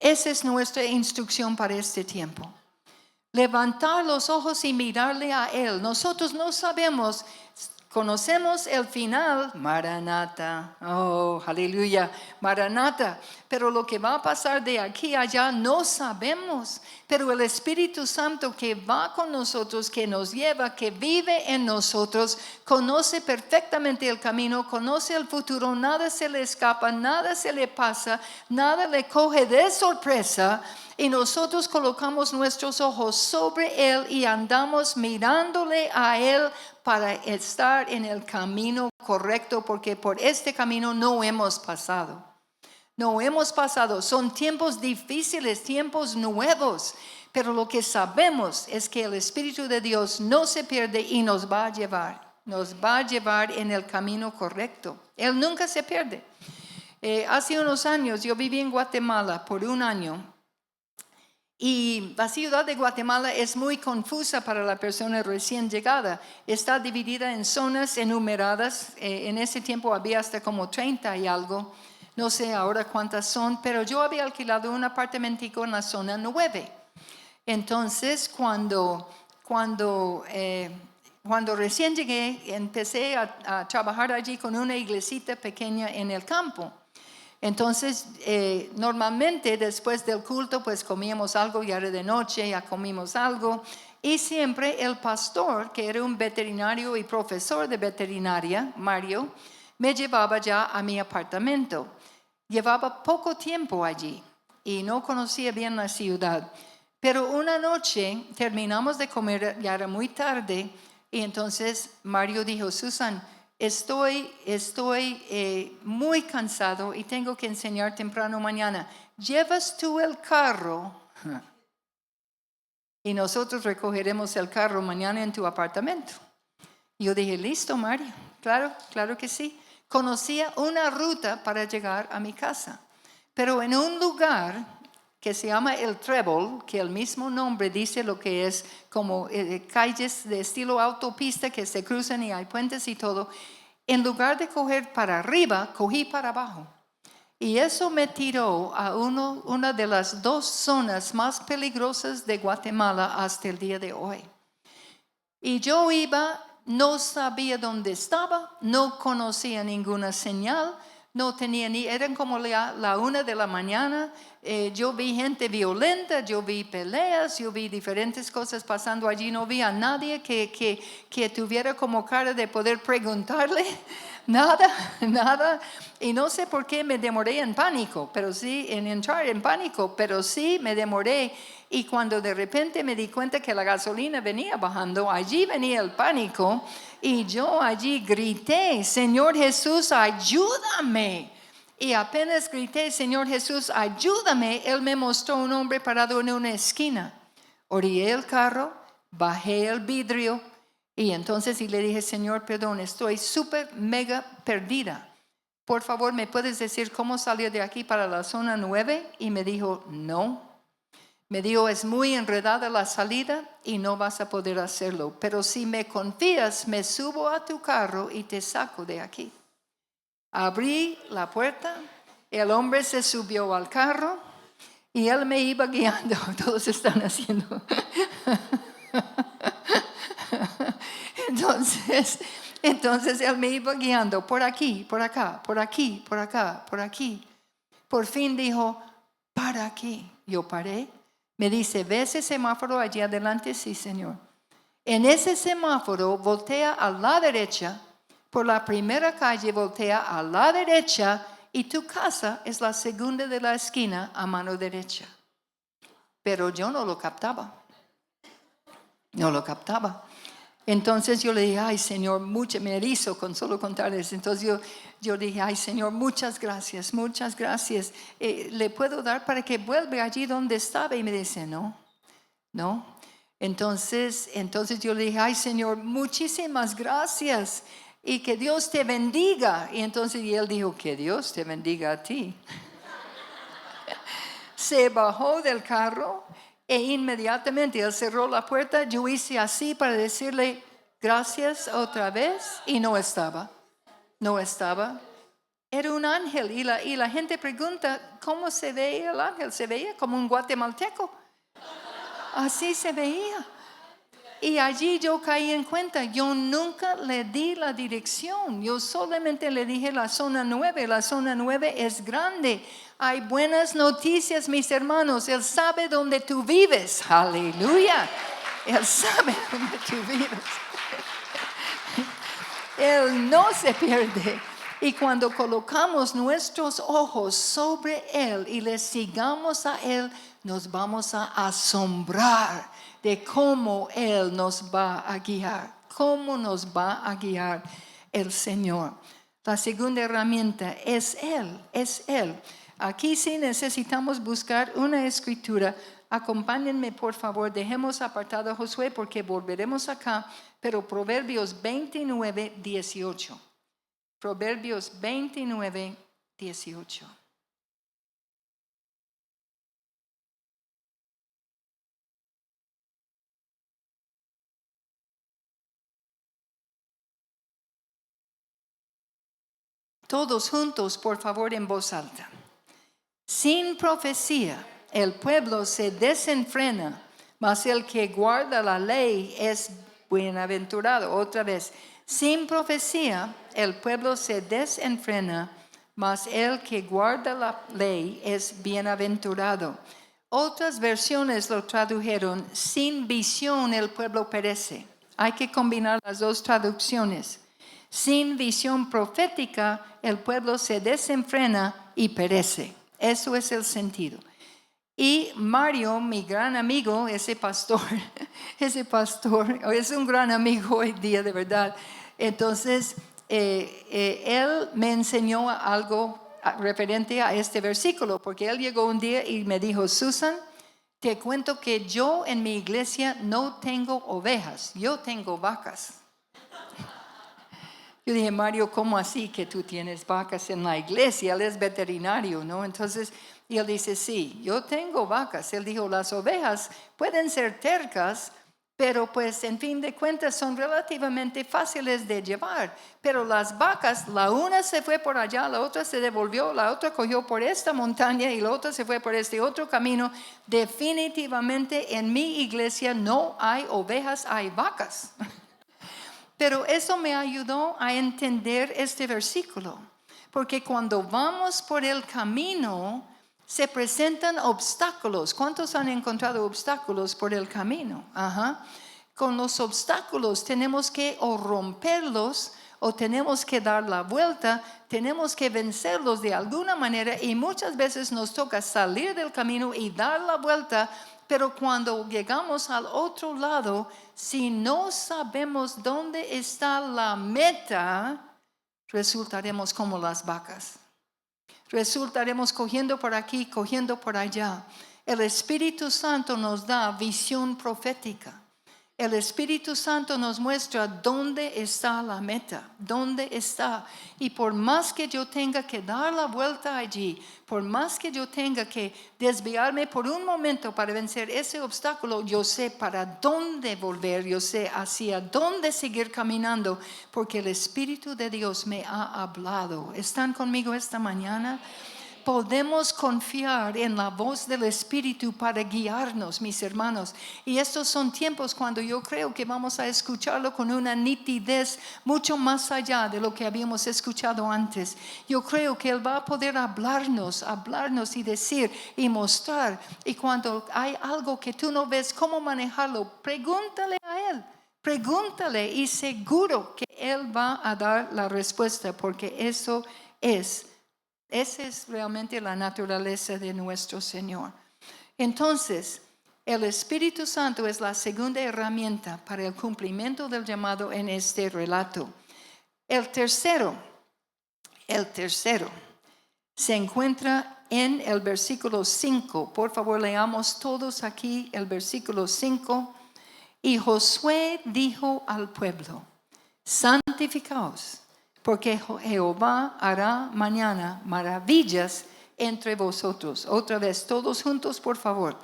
Esa es nuestra instrucción para este tiempo. Levantar los ojos y mirarle a Él. Nosotros no sabemos. Conocemos el final, Maranata, oh, aleluya, Maranata, pero lo que va a pasar de aquí a allá no sabemos, pero el Espíritu Santo que va con nosotros, que nos lleva, que vive en nosotros, conoce perfectamente el camino, conoce el futuro, nada se le escapa, nada se le pasa, nada le coge de sorpresa. Y nosotros colocamos nuestros ojos sobre Él y andamos mirándole a Él para estar en el camino correcto, porque por este camino no hemos pasado. Son tiempos difíciles, tiempos nuevos, pero lo que sabemos es que el Espíritu de Dios no se pierde y nos va a llevar en el camino correcto. Él nunca se pierde. Hace unos años yo viví en Guatemala por un año. Y la ciudad de Guatemala es muy confusa para la persona recién llegada. Está dividida en zonas enumeradas. En ese tiempo había hasta como 30 y algo. No sé ahora cuántas son, pero yo había alquilado un apartamentico en la zona 9. Entonces, cuando recién llegué, empecé a trabajar allí con una iglesita pequeña en el campo. Entonces, normalmente después del culto, pues comíamos algo, ya era de noche, ya comimos algo. Y siempre el pastor, que era un veterinario y profesor de veterinaria, Mario, me llevaba ya a mi apartamento. Llevaba poco tiempo allí y no conocía bien la ciudad. Pero una noche terminamos de comer, ya era muy tarde, y entonces Mario dijo: Susan, estoy muy cansado y tengo que enseñar temprano mañana. ¿Llevas tú el carro? Y nosotros recogeremos el carro mañana en tu apartamento. Yo dije: listo, Mario. Claro que sí. Conocía una ruta para llegar a mi casa. Pero en un lugar que se llama El Trébol, que el mismo nombre dice lo que es, como calles de estilo autopista que se cruzan y hay puentes y todo. En lugar de coger para arriba, cogí para abajo. Y eso me tiró a una de las dos zonas más peligrosas de Guatemala hasta el día de hoy. Y yo iba, no sabía dónde estaba, no conocía ninguna señal, no tenía ni, eran como la 1 de la mañana. Yo vi gente violenta, yo vi peleas, yo vi diferentes cosas pasando allí. No vi a nadie que tuviera como cara de poder preguntarle nada. Y no sé por qué me demoré en pánico, pero sí, en entrar en pánico, pero sí me demoré. Y cuando de repente me di cuenta que la gasolina venía bajando, allí venía el pánico. Y yo allí grité, Señor Jesús, ayúdame. Y apenas grité, Señor Jesús, ayúdame, Él me mostró un hombre parado en una esquina. Orillé el carro, bajé el vidrio y entonces le dije, Señor, perdón, estoy súper mega perdida. Por favor, ¿me puedes decir cómo salir de aquí para la zona 9? Y me dijo, no. Me dijo, es muy enredada la salida y no vas a poder hacerlo. Pero si me confías, me subo a tu carro y te saco de aquí. Abrí la puerta, el hombre se subió al carro y él me iba guiando. Todos están haciendo. Entonces él me iba guiando por aquí, por acá, por aquí, por acá, por aquí. Por fin dijo, para aquí. Yo paré. Me dice, ¿ves ese semáforo allí adelante? Sí, Señor. En ese semáforo voltea a la derecha, por la primera calle voltea a la derecha y tu casa es la segunda de la esquina a mano derecha. Pero yo no lo captaba. No lo captaba. Entonces yo le dije, ay Señor, me erizo con solo contarles. Entonces yo dije, ay Señor, muchas gracias. ¿Le puedo dar para que vuelva allí donde estaba? Y me dice, no. Entonces yo le dije, ay Señor, muchísimas gracias y que Dios te bendiga. Y entonces él dijo, que Dios te bendiga a ti. Se bajó del carro e inmediatamente él cerró la puerta. Yo hice así para decirle gracias otra vez y no estaba. Era un ángel y la gente pregunta, ¿cómo se veía el ángel? Se veía como un guatemalteco. Así se veía. Y allí yo caí en cuenta, yo nunca le di la dirección, yo solamente le dije la zona 9 es grande. Hay buenas noticias, mis hermanos, Él sabe dónde tú vives, aleluya, Él sabe dónde tú vives. Él no se pierde. Y cuando colocamos nuestros ojos sobre Él y le sigamos a Él, nos vamos a asombrar de cómo Él nos va a guiar, cómo nos va a guiar el Señor. La segunda herramienta es Él. Aquí sí necesitamos buscar una escritura. Acompáñenme por favor, dejemos apartado a Josué porque volveremos acá, pero Proverbios 29, 18. Proverbios 29, 18. Todos juntos, por favor, en voz alta. Sin profecía, el pueblo se desenfrena, mas el que guarda la ley es bienaventurado. Otra vez, sin profecía, el pueblo se desenfrena, mas el que guarda la ley es bienaventurado. Otras versiones lo tradujeron, sin visión el pueblo perece. Hay que combinar las dos traducciones. Sin visión profética, el pueblo se desenfrena y perece. Eso es el sentido. Y Mario, mi gran amigo, ese pastor, es un gran amigo hoy día, de verdad. Entonces, él me enseñó algo referente a este versículo, porque él llegó un día y me dijo, Susan, te cuento que yo en mi iglesia no tengo ovejas, yo tengo vacas. Yo dije, Mario, ¿cómo así que tú tienes vacas en la iglesia? Él es veterinario, ¿no? Entonces, y él dice, sí, yo tengo vacas. Él dijo, las ovejas pueden ser tercas, pero pues en fin de cuentas son relativamente fáciles de llevar. Pero las vacas, la una se fue por allá, la otra se devolvió, la otra cogió por esta montaña y la otra se fue por este otro camino. Definitivamente en mi iglesia no hay ovejas, hay vacas. Pero eso me ayudó a entender este versículo. Porque cuando vamos por el camino, se presentan obstáculos. ¿Cuántos han encontrado obstáculos por el camino? Ajá. Con los obstáculos tenemos que o romperlos o tenemos que dar la vuelta, tenemos que vencerlos de alguna manera y muchas veces nos toca salir del camino y dar la vuelta, pero cuando llegamos al otro lado, si no sabemos dónde está la meta, resultaremos como las vacas. Resultaremos cogiendo por aquí, cogiendo por allá. El Espíritu Santo nos da visión profética. El Espíritu Santo nos muestra dónde está la meta, dónde está. Y por más que yo tenga que dar la vuelta allí, por más que yo tenga que desviarme por un momento para vencer ese obstáculo, yo sé para dónde volver, yo sé hacia dónde seguir caminando, porque el Espíritu de Dios me ha hablado. ¿Están conmigo esta mañana? Podemos confiar en la voz del Espíritu para guiarnos, mis hermanos. Y estos son tiempos cuando yo creo que vamos a escucharlo con una nitidez mucho más allá de lo que habíamos escuchado antes. Yo creo que Él va a poder hablarnos y decir y mostrar. Y cuando hay algo que tú no ves cómo manejarlo, pregúntale a Él. Pregúntale y seguro que Él va a dar la respuesta, porque esa es realmente la naturaleza de nuestro Señor. Entonces, el Espíritu Santo es la segunda herramienta para el cumplimiento del llamado en este relato. El tercero se encuentra en el versículo 5. Por favor, leamos todos aquí el versículo 5. Y Josué dijo al pueblo: santificaos, porque Jehová hará mañana maravillas entre vosotros. Otra vez, todos juntos, por favor.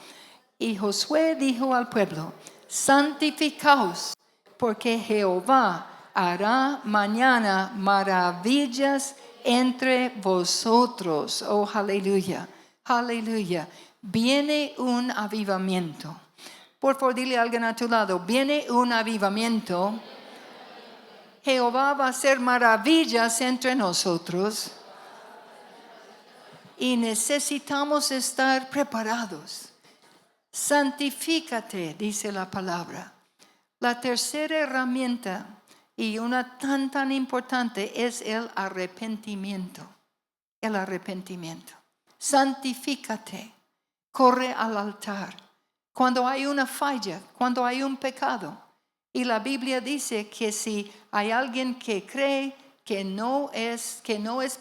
Y Josué dijo al pueblo: santificaos, porque Jehová hará mañana maravillas entre vosotros. Oh, aleluya, aleluya. Viene un avivamiento. Por favor, dile a alguien a tu lado: viene un avivamiento. Jehová va a hacer maravillas entre nosotros y necesitamos estar preparados. Santifícate, dice la palabra. La tercera herramienta y una tan importante es el arrepentimiento. El arrepentimiento. Santifícate. Corre al altar. Cuando hay una falla, cuando hay un pecado. Y la Biblia dice que si hay alguien que cree que no es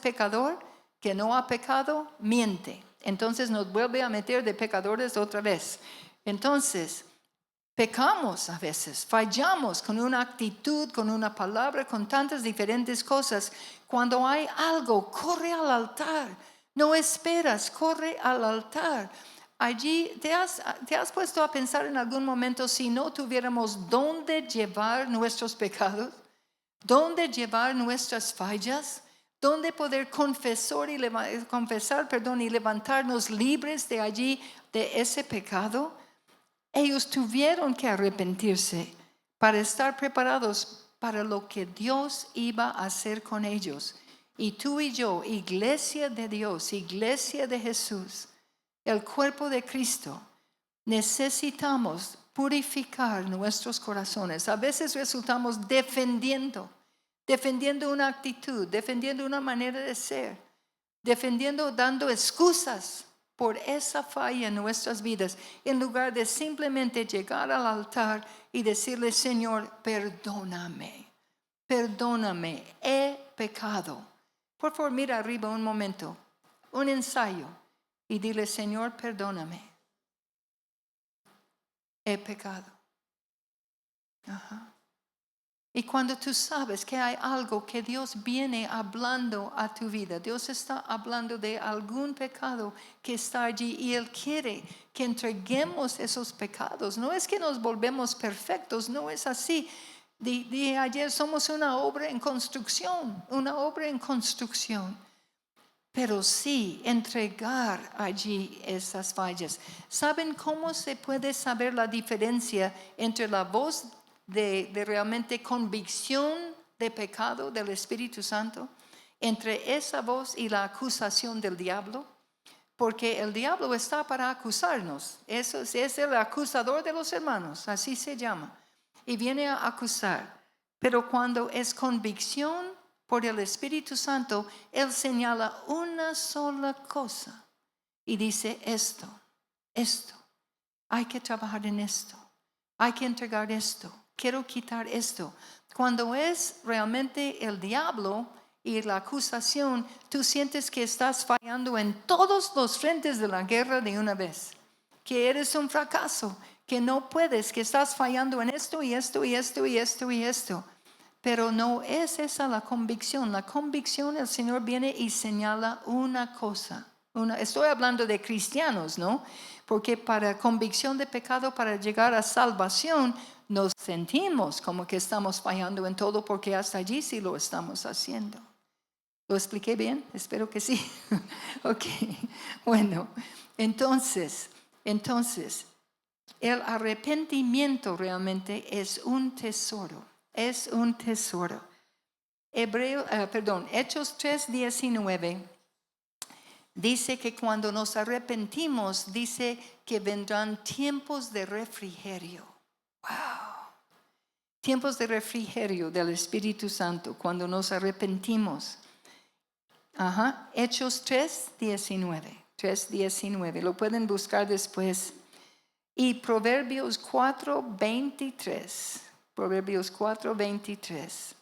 pecador, que no ha pecado, miente. Entonces nos vuelve a meter de pecadores otra vez. Entonces, pecamos a veces, fallamos con una actitud, con una palabra, con tantas diferentes cosas. Cuando hay algo, corre al altar. No esperas, corre al altar. Allí te has puesto a pensar en algún momento si no tuviéramos dónde llevar nuestros pecados, dónde llevar nuestras fallas, dónde poder confesar y levantarnos libres de allí, de ese pecado. Ellos tuvieron que arrepentirse para estar preparados para lo que Dios iba a hacer con ellos. Y tú y yo, iglesia de Dios, iglesia de Jesús, el cuerpo de Cristo, necesitamos purificar nuestros corazones. A veces resultamos defendiendo una actitud, defendiendo una manera de ser, dando excusas por esa falla en nuestras vidas, en lugar de simplemente llegar al altar y decirle: Señor, perdóname, he pecado. Por favor, mira arriba un momento, un ensayo. Y dile: Señor, perdóname. He pecado. Ajá. Y cuando tú sabes que hay algo que Dios viene hablando a tu vida, Dios está hablando de algún pecado que está allí y Él quiere que entreguemos esos pecados. No es que nos volvemos perfectos, no es así. Dije ayer, somos una obra en construcción. Pero sí entregar allí esas fallas. ¿Saben cómo se puede saber la diferencia entre la voz de realmente convicción de pecado del Espíritu Santo entre esa voz y la acusación del diablo, porque el diablo está para acusarnos. Eso es el acusador de los hermanos, así se llama. Y viene a acusar. Pero cuando es convicción por el Espíritu Santo, Él señala una sola cosa y dice esto, hay que trabajar en esto, hay que entregar esto, quiero quitar esto. Cuando es realmente el diablo y la acusación, tú sientes que estás fallando en todos los frentes de la guerra de una vez, que eres un fracaso, que no puedes, que estás fallando en esto y esto y esto y esto y esto. Pero no es esa la convicción. La convicción, el Señor viene y señala una cosa. Estoy hablando de cristianos, ¿no? Porque para convicción de pecado, para llegar a salvación, nos sentimos como que estamos fallando en todo, porque hasta allí sí lo estamos haciendo. ¿Lo expliqué bien? Espero que sí. Ok, bueno, entonces, el arrepentimiento realmente es un tesoro, es un tesoro. Hechos 3:19 dice que cuando nos arrepentimos, dice que vendrán tiempos de refrigerio. ¡Wow! Tiempos de refrigerio del Espíritu Santo cuando nos arrepentimos. Hechos 3:19. Lo pueden buscar después. Y Proverbios 4:23. Proverbios 4:23.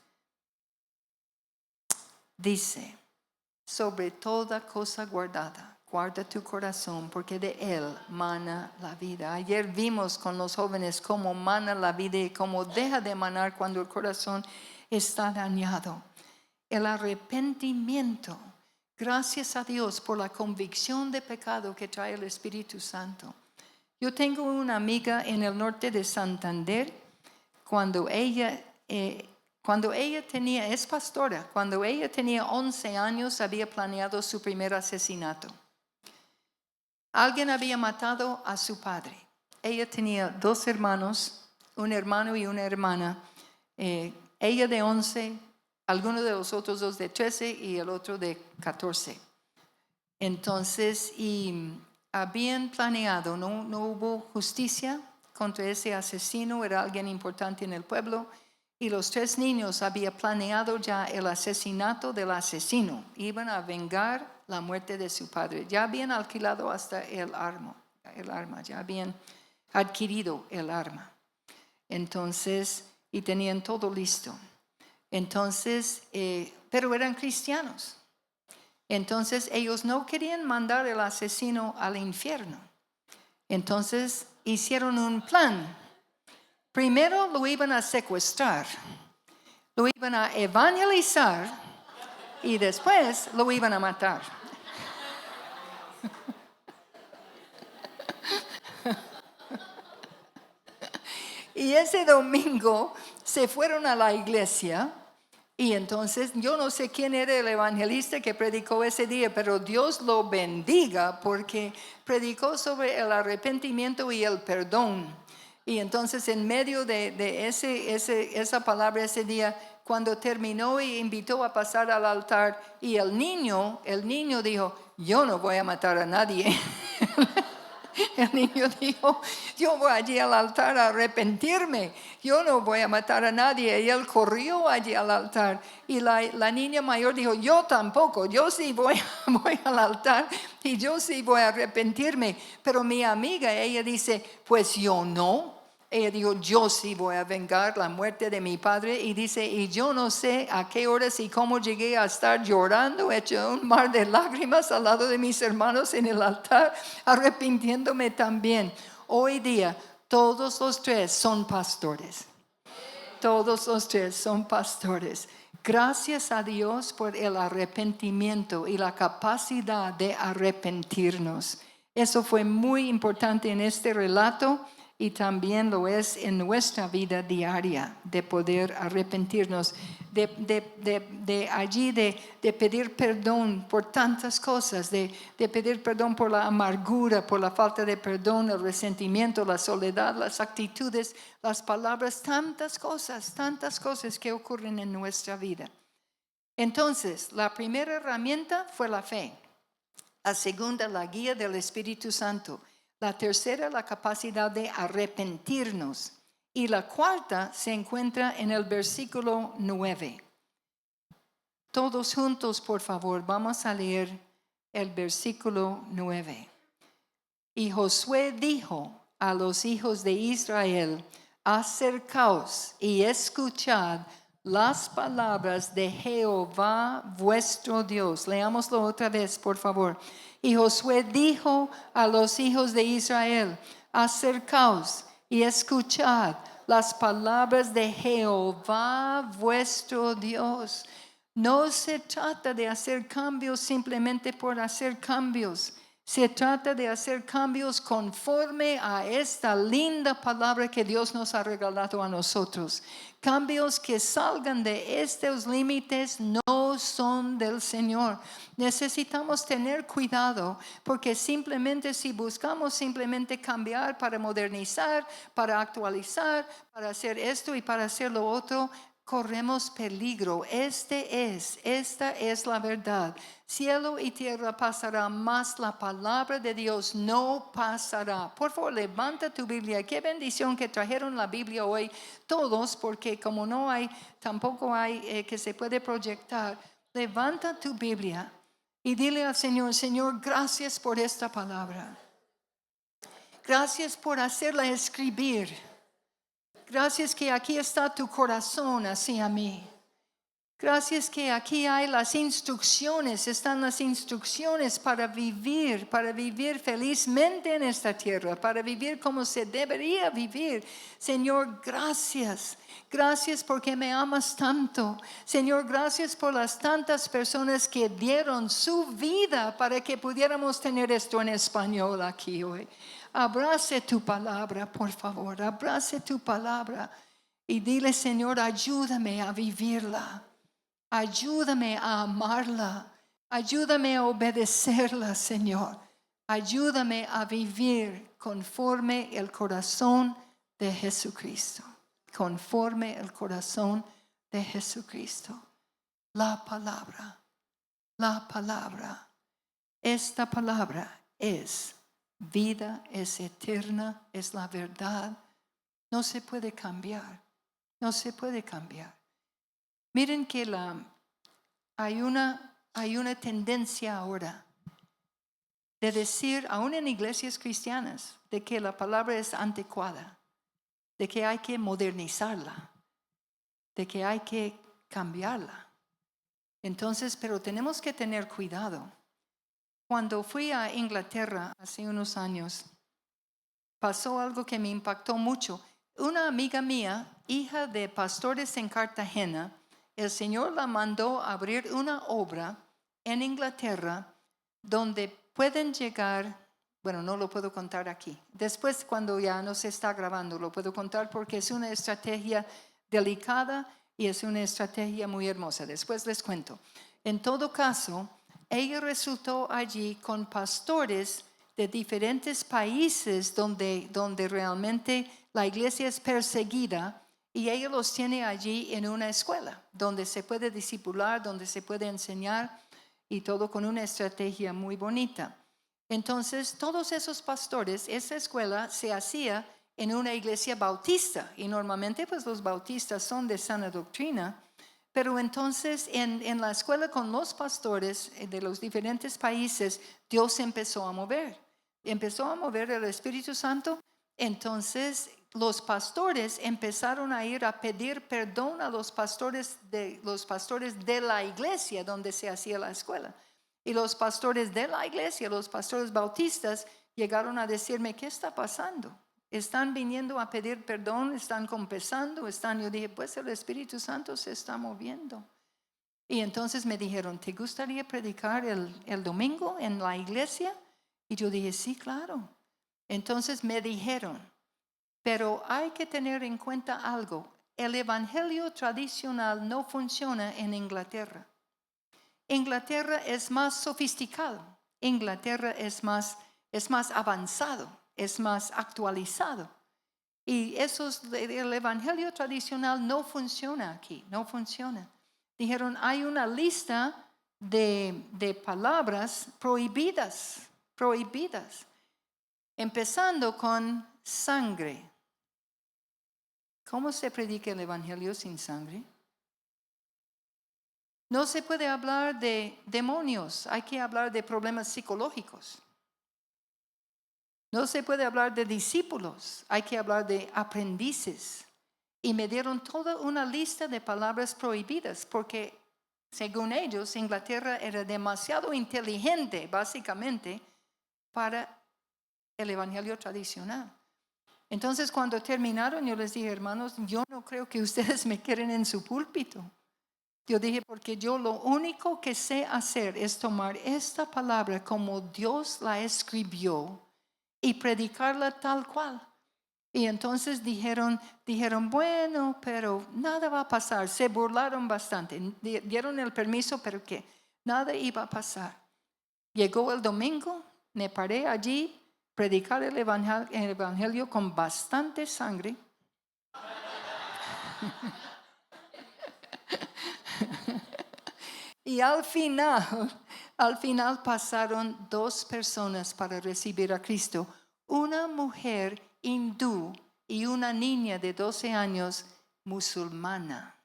Dice, sobre toda cosa guardada, guarda tu corazón, porque de él mana la vida. Ayer vimos con los jóvenes cómo mana la vida y cómo deja de manar cuando el corazón está dañado. El arrepentimiento, gracias a Dios por la convicción de pecado que trae el Espíritu Santo. Yo tengo una amiga en el norte de Santander, cuando ella tenía, es pastora, cuando ella tenía 11 años había planeado su primer asesinato. Alguien había matado a su padre. Ella tenía 2 hermanos, un hermano y una hermana. Ella de 11, alguno de los otros 2 de 13 y el otro de 14. Entonces, habían planeado, no hubo justicia contra ese asesino, era alguien importante en el pueblo, y los 3 niños habían planeado ya el asesinato del asesino, iban a vengar la muerte de su padre, ya habían alquilado hasta el arma, ya habían adquirido el arma, entonces, y tenían todo listo, entonces, pero eran cristianos. Entonces ellos no querían mandar al asesino al infierno. Entonces hicieron un plan. Primero lo iban a secuestrar, lo iban a evangelizar y después lo iban a matar. Y ese domingo se fueron a la iglesia. Y entonces yo no sé quién era el evangelista que predicó ese día, pero Dios lo bendiga porque predicó sobre el arrepentimiento y el perdón. Y entonces en medio de esa palabra ese día, cuando terminó y invitó a pasar al altar, y el niño dijo, yo no voy a matar a nadie. El niño dijo, yo voy allí al altar a arrepentirme, yo no voy a matar a nadie. Y él corrió allí al altar. Y la niña mayor dijo, yo tampoco, yo sí voy al altar y yo sí voy a arrepentirme. Pero mi amiga, ella dice, pues yo no. Ella dijo, yo sí voy a vengar la muerte de mi padre. Y dice, y yo no sé a qué horas y cómo llegué a estar llorando, hecho un mar de lágrimas al lado de mis hermanos en el altar, arrepintiéndome también. Hoy día, todos los 3 son pastores. Todos los 3 son pastores. Gracias a Dios por el arrepentimiento y la capacidad de arrepentirnos. Eso fue muy importante en este relato. Y también lo es en nuestra vida diaria, de poder arrepentirnos, de allí, de pedir perdón por tantas cosas, de pedir perdón por la amargura, por la falta de perdón, el resentimiento, la soledad, las actitudes, las palabras, tantas cosas que ocurren en nuestra vida. Entonces, la primera herramienta fue la fe. La segunda, la guía del Espíritu Santo. La tercera, la capacidad de arrepentirnos. Y la cuarta se encuentra en el versículo 9. Todos juntos, por favor, vamos a leer el versículo 9. Y Josué dijo a los hijos de Israel: acercaos y escuchad las palabras de Jehová vuestro Dios. Leámoslo otra vez, por favor. Y Josué dijo a los hijos de Israel: acercaos y escuchad las palabras de Jehová vuestro Dios. No se trata de hacer cambios simplemente por hacer cambios. Se trata de hacer cambios conforme a esta linda palabra que Dios nos ha regalado a nosotros. Cambios que salgan de estos límites no son del Señor. Necesitamos tener cuidado porque simplemente si buscamos simplemente cambiar para modernizar, para actualizar, para hacer esto y para hacer lo otro, corremos peligro. Esta es la verdad. Cielo y tierra pasará, mas la palabra de Dios no pasará. Por favor, levanta tu Biblia. Qué bendición que trajeron la Biblia hoy todos, porque como no hay, tampoco hay que se puede proyectar. Levanta tu Biblia y dile al Señor: Señor, gracias por esta palabra. Gracias por hacerla escribir. Gracias que aquí está tu corazón hacia mí. Gracias que aquí hay las instrucciones, están las instrucciones para vivir felizmente en esta tierra, para vivir como se debería vivir. Señor, gracias. Gracias porque me amas tanto. Señor, gracias por las tantas personas que dieron su vida para que pudiéramos tener esto en español aquí hoy. Abrace tu palabra, por favor, abrace tu palabra y dile: Señor, ayúdame a vivirla. Ayúdame a amarla. Ayúdame a obedecerla, Señor. Ayúdame a vivir conforme el corazón de Jesucristo. Conforme el corazón de Jesucristo. La palabra. La palabra. Esta palabra es vida, es eterna, es la verdad. No se puede cambiar. No se puede cambiar. Miren que hay una tendencia ahora de decir, aún en iglesias cristianas, de que la palabra es anticuada, de que hay que modernizarla, de que hay que cambiarla. Entonces, pero tenemos que tener cuidado. Cuando fui a Inglaterra hace unos años, pasó algo que me impactó mucho. Una amiga mía, hija de pastores en Cartagena, el Señor la mandó a abrir una obra en Inglaterra donde pueden llegar, bueno, no lo puedo contar aquí. Después, cuando ya no se está grabando, lo puedo contar porque es una estrategia delicada y es una estrategia muy hermosa. Después les cuento. En todo caso, ella resultó allí con pastores de diferentes países donde realmente la iglesia es perseguida. Y ella los tiene allí en una escuela donde se puede discipular, donde se puede enseñar y todo con una estrategia muy bonita. Entonces, todos esos pastores, esa escuela se hacía en una iglesia bautista y normalmente pues los bautistas son de sana doctrina, pero entonces en la escuela con los pastores de los diferentes países, Dios empezó a mover el Espíritu Santo. Entonces los pastores empezaron a ir a pedir perdón a los pastores de la iglesia donde se hacía la escuela. Y los pastores de la iglesia, los pastores bautistas, llegaron a decirme: ¿qué está pasando? Están viniendo a pedir perdón, están confesando, yo dije: pues el Espíritu Santo se está moviendo. Y entonces me dijeron: ¿te gustaría predicar el domingo en la iglesia? Y yo dije: sí, claro. Entonces me dijeron: pero hay que tener en cuenta algo. El evangelio tradicional no funciona en Inglaterra. Inglaterra es más sofisticado. Inglaterra es más avanzado, es más actualizado. Y el evangelio tradicional no funciona aquí, no funciona. dijeron, hay una lista de palabras prohibidas, empezando con sangre. ¿Cómo se predica el evangelio sin sangre? No se puede hablar de demonios, hay que hablar de problemas psicológicos. No se puede hablar de discípulos, hay que hablar de aprendices. Y me dieron toda una lista de palabras prohibidas porque, según ellos, Inglaterra era demasiado inteligente, básicamente, para el evangelio tradicional. Entonces, cuando terminaron, yo les dije, hermanos, yo no creo que ustedes me quieren en su púlpito. Yo dije, porque yo lo único que sé hacer es tomar esta palabra como Dios la escribió y predicarla tal cual. Y entonces dijeron, bueno, pero nada va a pasar. Se burlaron bastante. Dieron el permiso, pero que nada iba a pasar. Llegó el domingo, me paré allí, predicar el evangelio con bastante sangre. Y al final pasaron 2 personas para recibir a Cristo. Una mujer hindú y una niña de 12 años musulmana.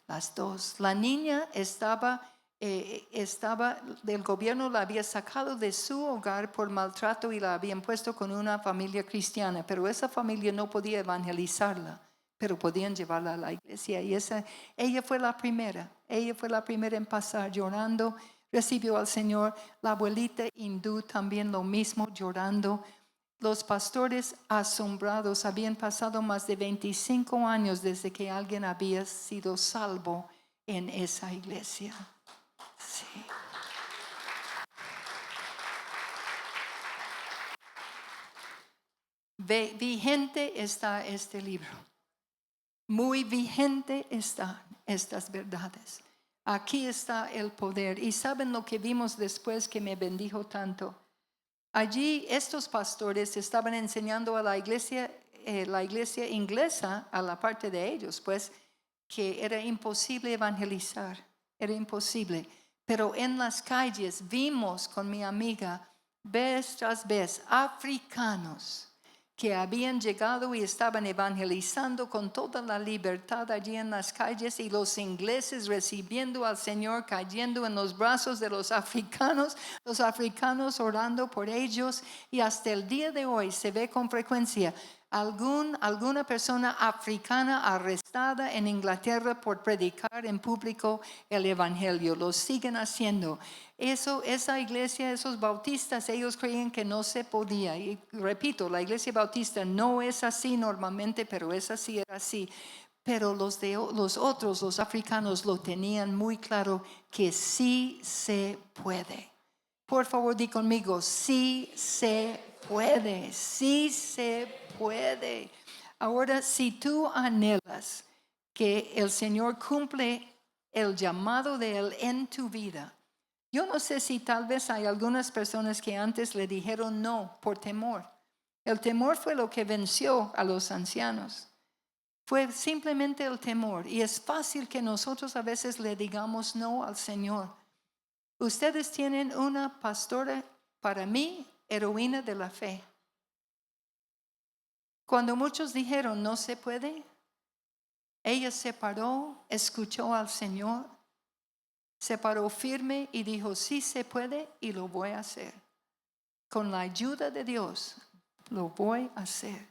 Las 2. La niña estaba, el gobierno la había sacado de su hogar por maltrato y la habían puesto con una familia cristiana, pero esa familia no podía evangelizarla, pero podían llevarla a la iglesia. Y ella fue la primera en pasar llorando, recibió al Señor. La abuelita hindú también lo mismo, llorando. Los pastores asombrados, habían pasado más de 25 años desde que alguien había sido salvo en esa iglesia. Sí. Vigente está este libro. Muy vigente están estas verdades. Aquí está el poder. Y saben lo que vimos después que me bendijo tanto. Allí estos pastores estaban enseñando a la iglesia inglesa, a la parte de ellos, pues, que era imposible evangelizar, era imposible. Pero en las calles vimos con mi amiga, vez tras vez, africanos que habían llegado y estaban evangelizando con toda la libertad allí en las calles, y los ingleses recibiendo al Señor, cayendo en los brazos de los africanos orando por ellos. Y hasta el día de hoy se ve con frecuencia alguna persona africana arrestada en Inglaterra por predicar en público el evangelio. Lo siguen haciendo. Esa iglesia, esos bautistas, ellos creían que no se podía. Y repito, la iglesia bautista no es así normalmente, pero esa sí era así. Pero los otros, los africanos, lo tenían muy claro que sí se puede. Por favor, di conmigo, sí se puede, sí se puede. Ahora, si tú anhelas que el Señor cumple el llamado de Él en tu vida, yo no sé si tal vez hay algunas personas que antes le dijeron no por temor. El temor fue lo que venció a los ancianos. Fue simplemente el temor. Y es fácil que nosotros a veces le digamos no al Señor. Ustedes tienen una pastora, para mí, heroína de la fe. Cuando muchos dijeron no se puede, ella se paró, escuchó al Señor, se paró firme y dijo, sí se puede y lo voy a hacer. Con la ayuda de Dios, lo voy a hacer.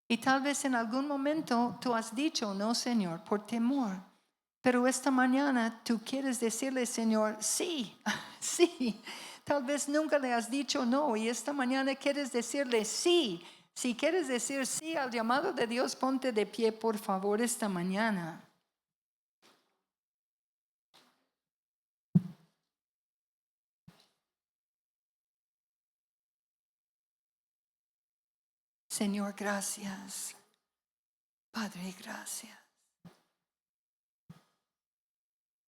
Y tal vez en algún momento tú has dicho, no, Señor, por temor. Pero esta mañana tú quieres decirle, Señor, sí, sí. Tal vez nunca le has dicho no y esta mañana quieres decirle sí. Si quieres decir sí al llamado de Dios, ponte de pie, por favor, esta mañana. Señor, gracias. Padre, gracias.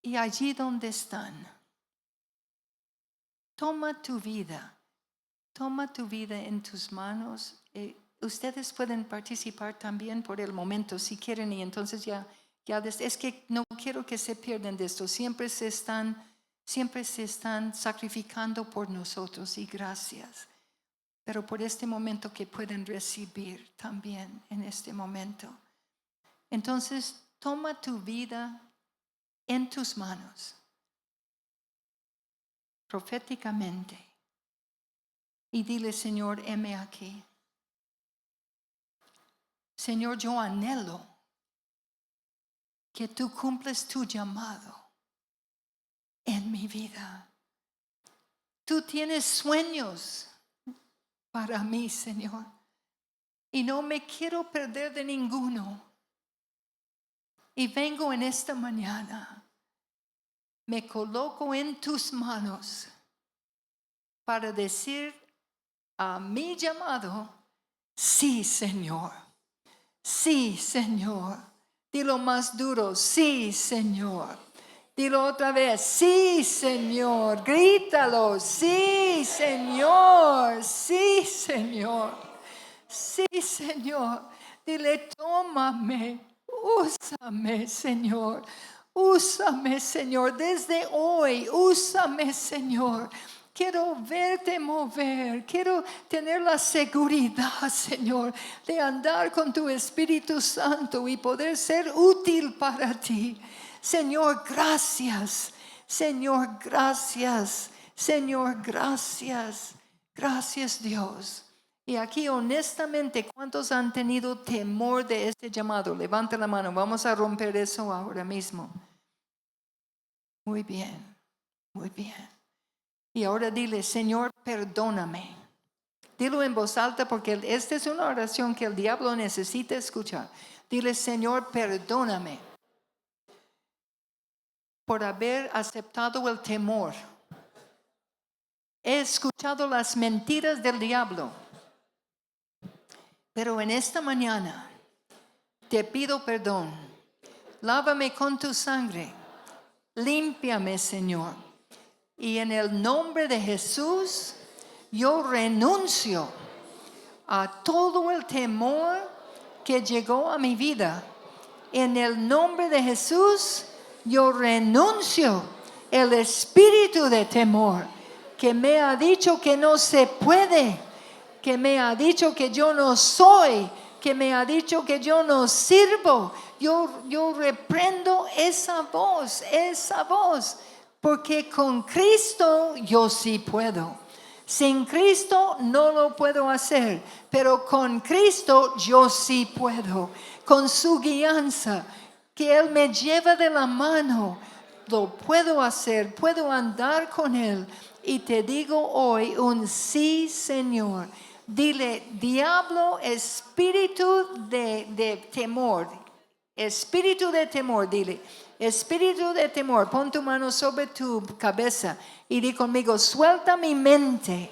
Y allí donde están, toma tu vida en tus manos. Ustedes pueden participar también por el momento si quieren, y entonces ya Es que no quiero que se pierdan de esto. Siempre se están sacrificando por nosotros y gracias. Pero por este momento que pueden recibir también en este momento. Entonces, toma tu vida en tus manos, proféticamente, y dile, Señor, heme aquí. Señor, yo anhelo que tú cumples tu llamado en mi vida. Tú tienes sueños para mí, Señor, y no me quiero perder de ninguno. Y vengo en esta mañana, me coloco en tus manos para decir a mi llamado, sí, Señor, sí, Señor. Dilo más duro, sí, Señor. Dilo otra vez, sí, Señor. Grítalo, sí, Señor, sí, Señor, sí, Señor. Dile, tómame, úsame, Señor. Úsame, Señor, desde hoy, úsame, Señor. Quiero verte mover, quiero tener la seguridad, Señor, de andar con tu Espíritu Santo y poder ser útil para ti. Señor, gracias. Señor, gracias. Señor, gracias. Gracias, Dios. Y aquí honestamente, ¿cuántos han tenido temor de este llamado? Levanta la mano, vamos a romper eso ahora mismo. Muy bien, muy bien. Y ahora dile, Señor, perdóname. Dilo en voz alta porque esta es una oración que el diablo necesita escuchar. Dile, Señor, perdóname por haber aceptado el temor. He escuchado las mentiras del diablo. Pero en esta mañana te pido perdón. Lávame con tu sangre. Límpiame, Señor. Y en el nombre de Jesús, yo renuncio a todo el temor que llegó a mi vida. En el nombre de Jesús, yo renuncio el espíritu de temor que me ha dicho que no se puede, que me ha dicho que yo no soy, que me ha dicho que yo no sirvo. Yo reprendo esa voz, porque con Cristo yo sí puedo. Sin Cristo no lo puedo hacer, pero con Cristo yo sí puedo. Con su guianza, que Él me lleva de la mano, lo puedo hacer, puedo andar con Él. Y te digo hoy un sí, Señor. Dile, diablo, espíritu de temor. Espíritu de temor, dile. Espíritu de temor, pon tu mano sobre tu cabeza y di conmigo, suelta mi mente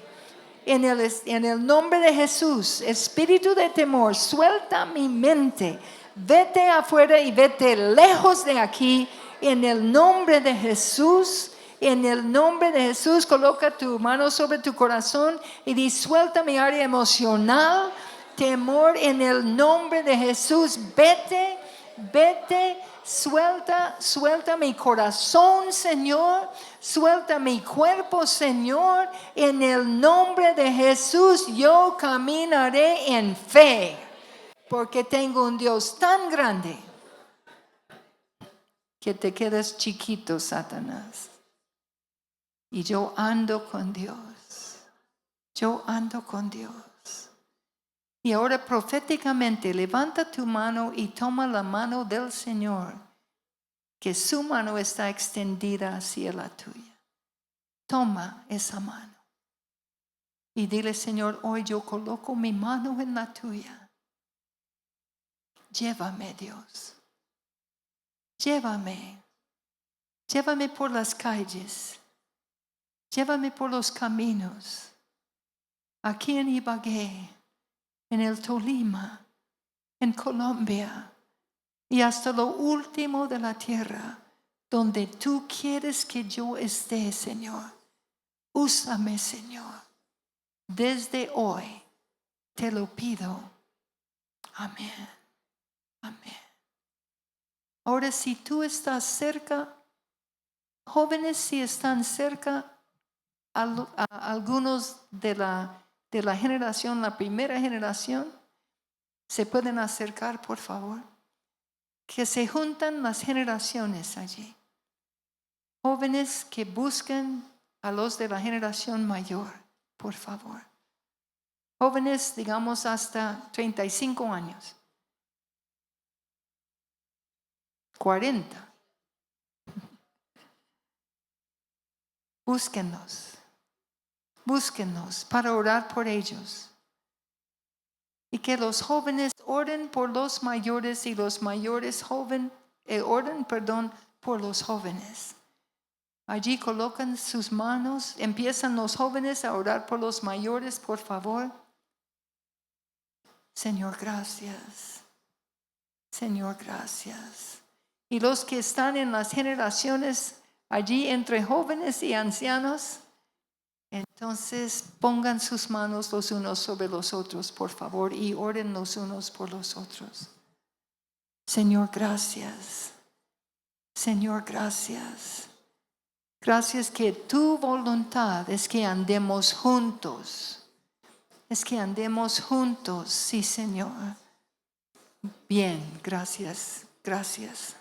en el nombre de Jesús. Espíritu de temor, suelta mi mente. Vete afuera y vete lejos de aquí en el nombre de Jesús. En el nombre de Jesús, coloca tu mano sobre tu corazón y di, suelta mi área emocional. Temor en el nombre de Jesús, vete, suelta mi corazón, Señor, suelta mi cuerpo, Señor, en el nombre de Jesús yo caminaré en fe, porque tengo un Dios tan grande que te quedas chiquito, Satanás, y yo ando con Dios, Y ahora proféticamente levanta tu mano y toma la mano del Señor, que su mano está extendida hacia la tuya. Toma esa mano y dile, Señor, hoy yo coloco mi mano en la tuya. Llévame, Dios. Llévame por las calles. Llévame por los caminos. Aquí en Ibagué, en el Tolima, en Colombia y hasta lo último de la tierra, donde tú quieres que yo esté, Señor. Úsame, Señor. Desde hoy te lo pido. Amén. Amén. Ahora, si tú estás cerca, jóvenes, si están cerca, algunos de la generación, la primera generación, se pueden acercar, por favor. Que se juntan las generaciones allí. Jóvenes que busquen a los de la generación mayor, por favor. Jóvenes, digamos, hasta 35 años. 40. Búsquennos para orar por ellos. Y que los jóvenes oren por los mayores y los mayores oren por los jóvenes. Allí colocan sus manos, empiezan los jóvenes a orar por los mayores, por favor. Señor, gracias. Señor, gracias. Y los que están en las generaciones allí entre jóvenes y ancianos, entonces pongan sus manos los unos sobre los otros, por favor, y oren los unos por los otros. Señor, gracias. Señor, gracias. Gracias que tu voluntad es que andemos juntos. Es que andemos juntos, sí, Señor. Bien, gracias, gracias.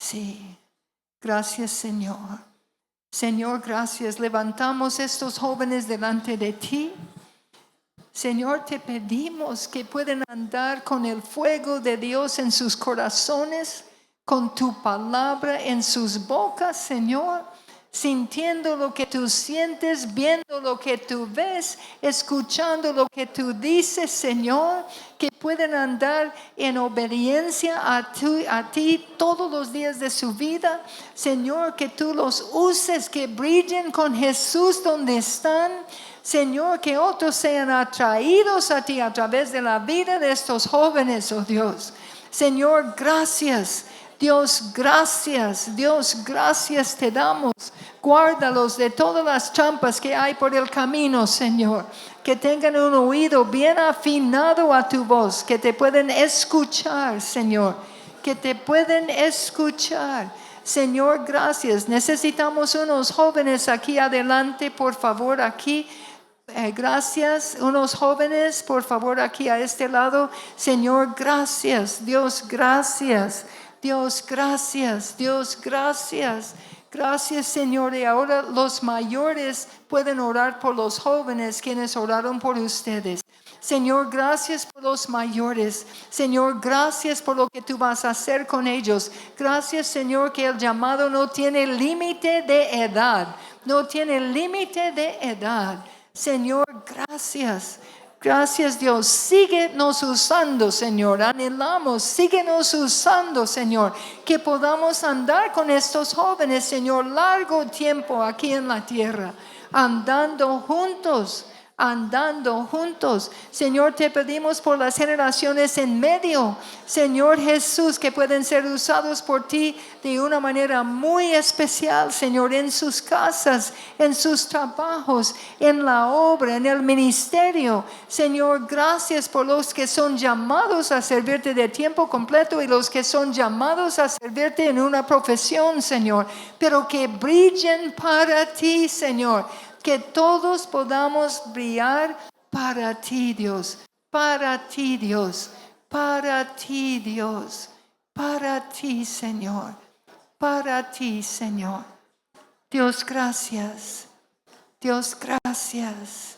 Sí, gracias, Señor. Señor, gracias. Levantamos estos jóvenes delante de ti. Señor, te pedimos que puedan andar con el fuego de Dios en sus corazones, con tu palabra en sus bocas, Señor, sintiendo lo que tú sientes, viendo lo que tú ves, escuchando lo que tú dices, Señor, que puedan andar en obediencia a ti todos los días de su vida. Señor, que tú los uses, que brillen con Jesús donde están. Señor, que otros sean atraídos a ti a través de la vida de estos jóvenes, oh Dios. Señor, gracias. Dios, gracias. Dios, gracias te damos. Guárdalos de todas las trampas que hay por el camino, Señor. Que tengan un oído bien afinado a tu voz. Que te pueden escuchar, Señor. Que te pueden escuchar. Señor, gracias. Necesitamos unos jóvenes aquí adelante, por favor, aquí. Gracias, unos jóvenes, por favor, aquí a este lado. Señor, gracias. Dios, gracias. Dios, gracias. Dios, gracias. Gracias, Señor. Y ahora los mayores pueden orar por los jóvenes, quienes oraron por ustedes. Señor, gracias por los mayores. Señor, gracias por lo que tú vas a hacer con ellos. Gracias, Señor, que el llamado no tiene límite de edad. No tiene límite de edad. Señor, gracias. Gracias, Dios. Síguenos usando, Señor. Anhelamos, síguenos usando, Señor. Que podamos andar con estos jóvenes, Señor, largo tiempo aquí en la tierra. Andando juntos. Andando juntos. Señor, te pedimos por las generaciones en medio. Señor Jesús, que pueden ser usados por ti de una manera muy especial, Señor, en sus casas, en sus trabajos, en la obra, en el ministerio. Señor, gracias por los que son llamados a servirte de tiempo completo y los que son llamados a servirte en una profesión, Señor, pero que brillen para ti, Señor. Que todos podamos brillar para ti, Dios. Para ti, Dios. Para ti, Dios. Para ti, Señor. Para ti, Señor. Dios, gracias. Dios, gracias.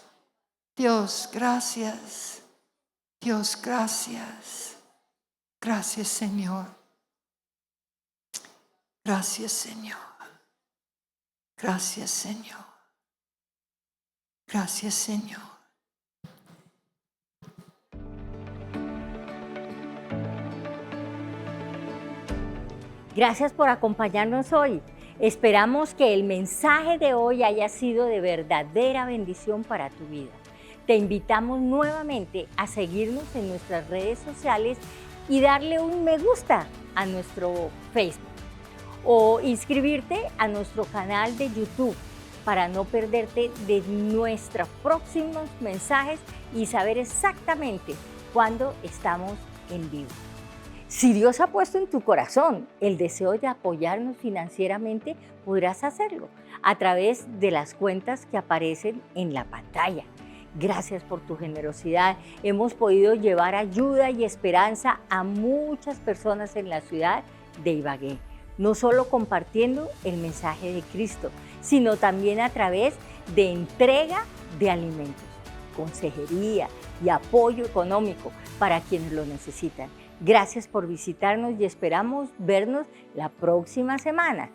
Dios, gracias. Dios, gracias. Gracias, Señor. Gracias, Señor. Gracias, Señor. Gracias, Señor. Gracias por acompañarnos hoy. Esperamos que el mensaje de hoy haya sido de verdadera bendición para tu vida. Te invitamos nuevamente a seguirnos en nuestras redes sociales y darle un me gusta a nuestro Facebook o inscribirte a nuestro canal de YouTube para no perderte de nuestros próximos mensajes y saber exactamente cuándo estamos en vivo. Si Dios ha puesto en tu corazón el deseo de apoyarnos financieramente, podrás hacerlo a través de las cuentas que aparecen en la pantalla. Gracias por tu generosidad. Hemos podido llevar ayuda y esperanza a muchas personas en la ciudad de Ibagué, no solo compartiendo el mensaje de Cristo, sino también a través de entrega de alimentos, consejería y apoyo económico para quienes lo necesitan. Gracias por visitarnos y esperamos vernos la próxima semana.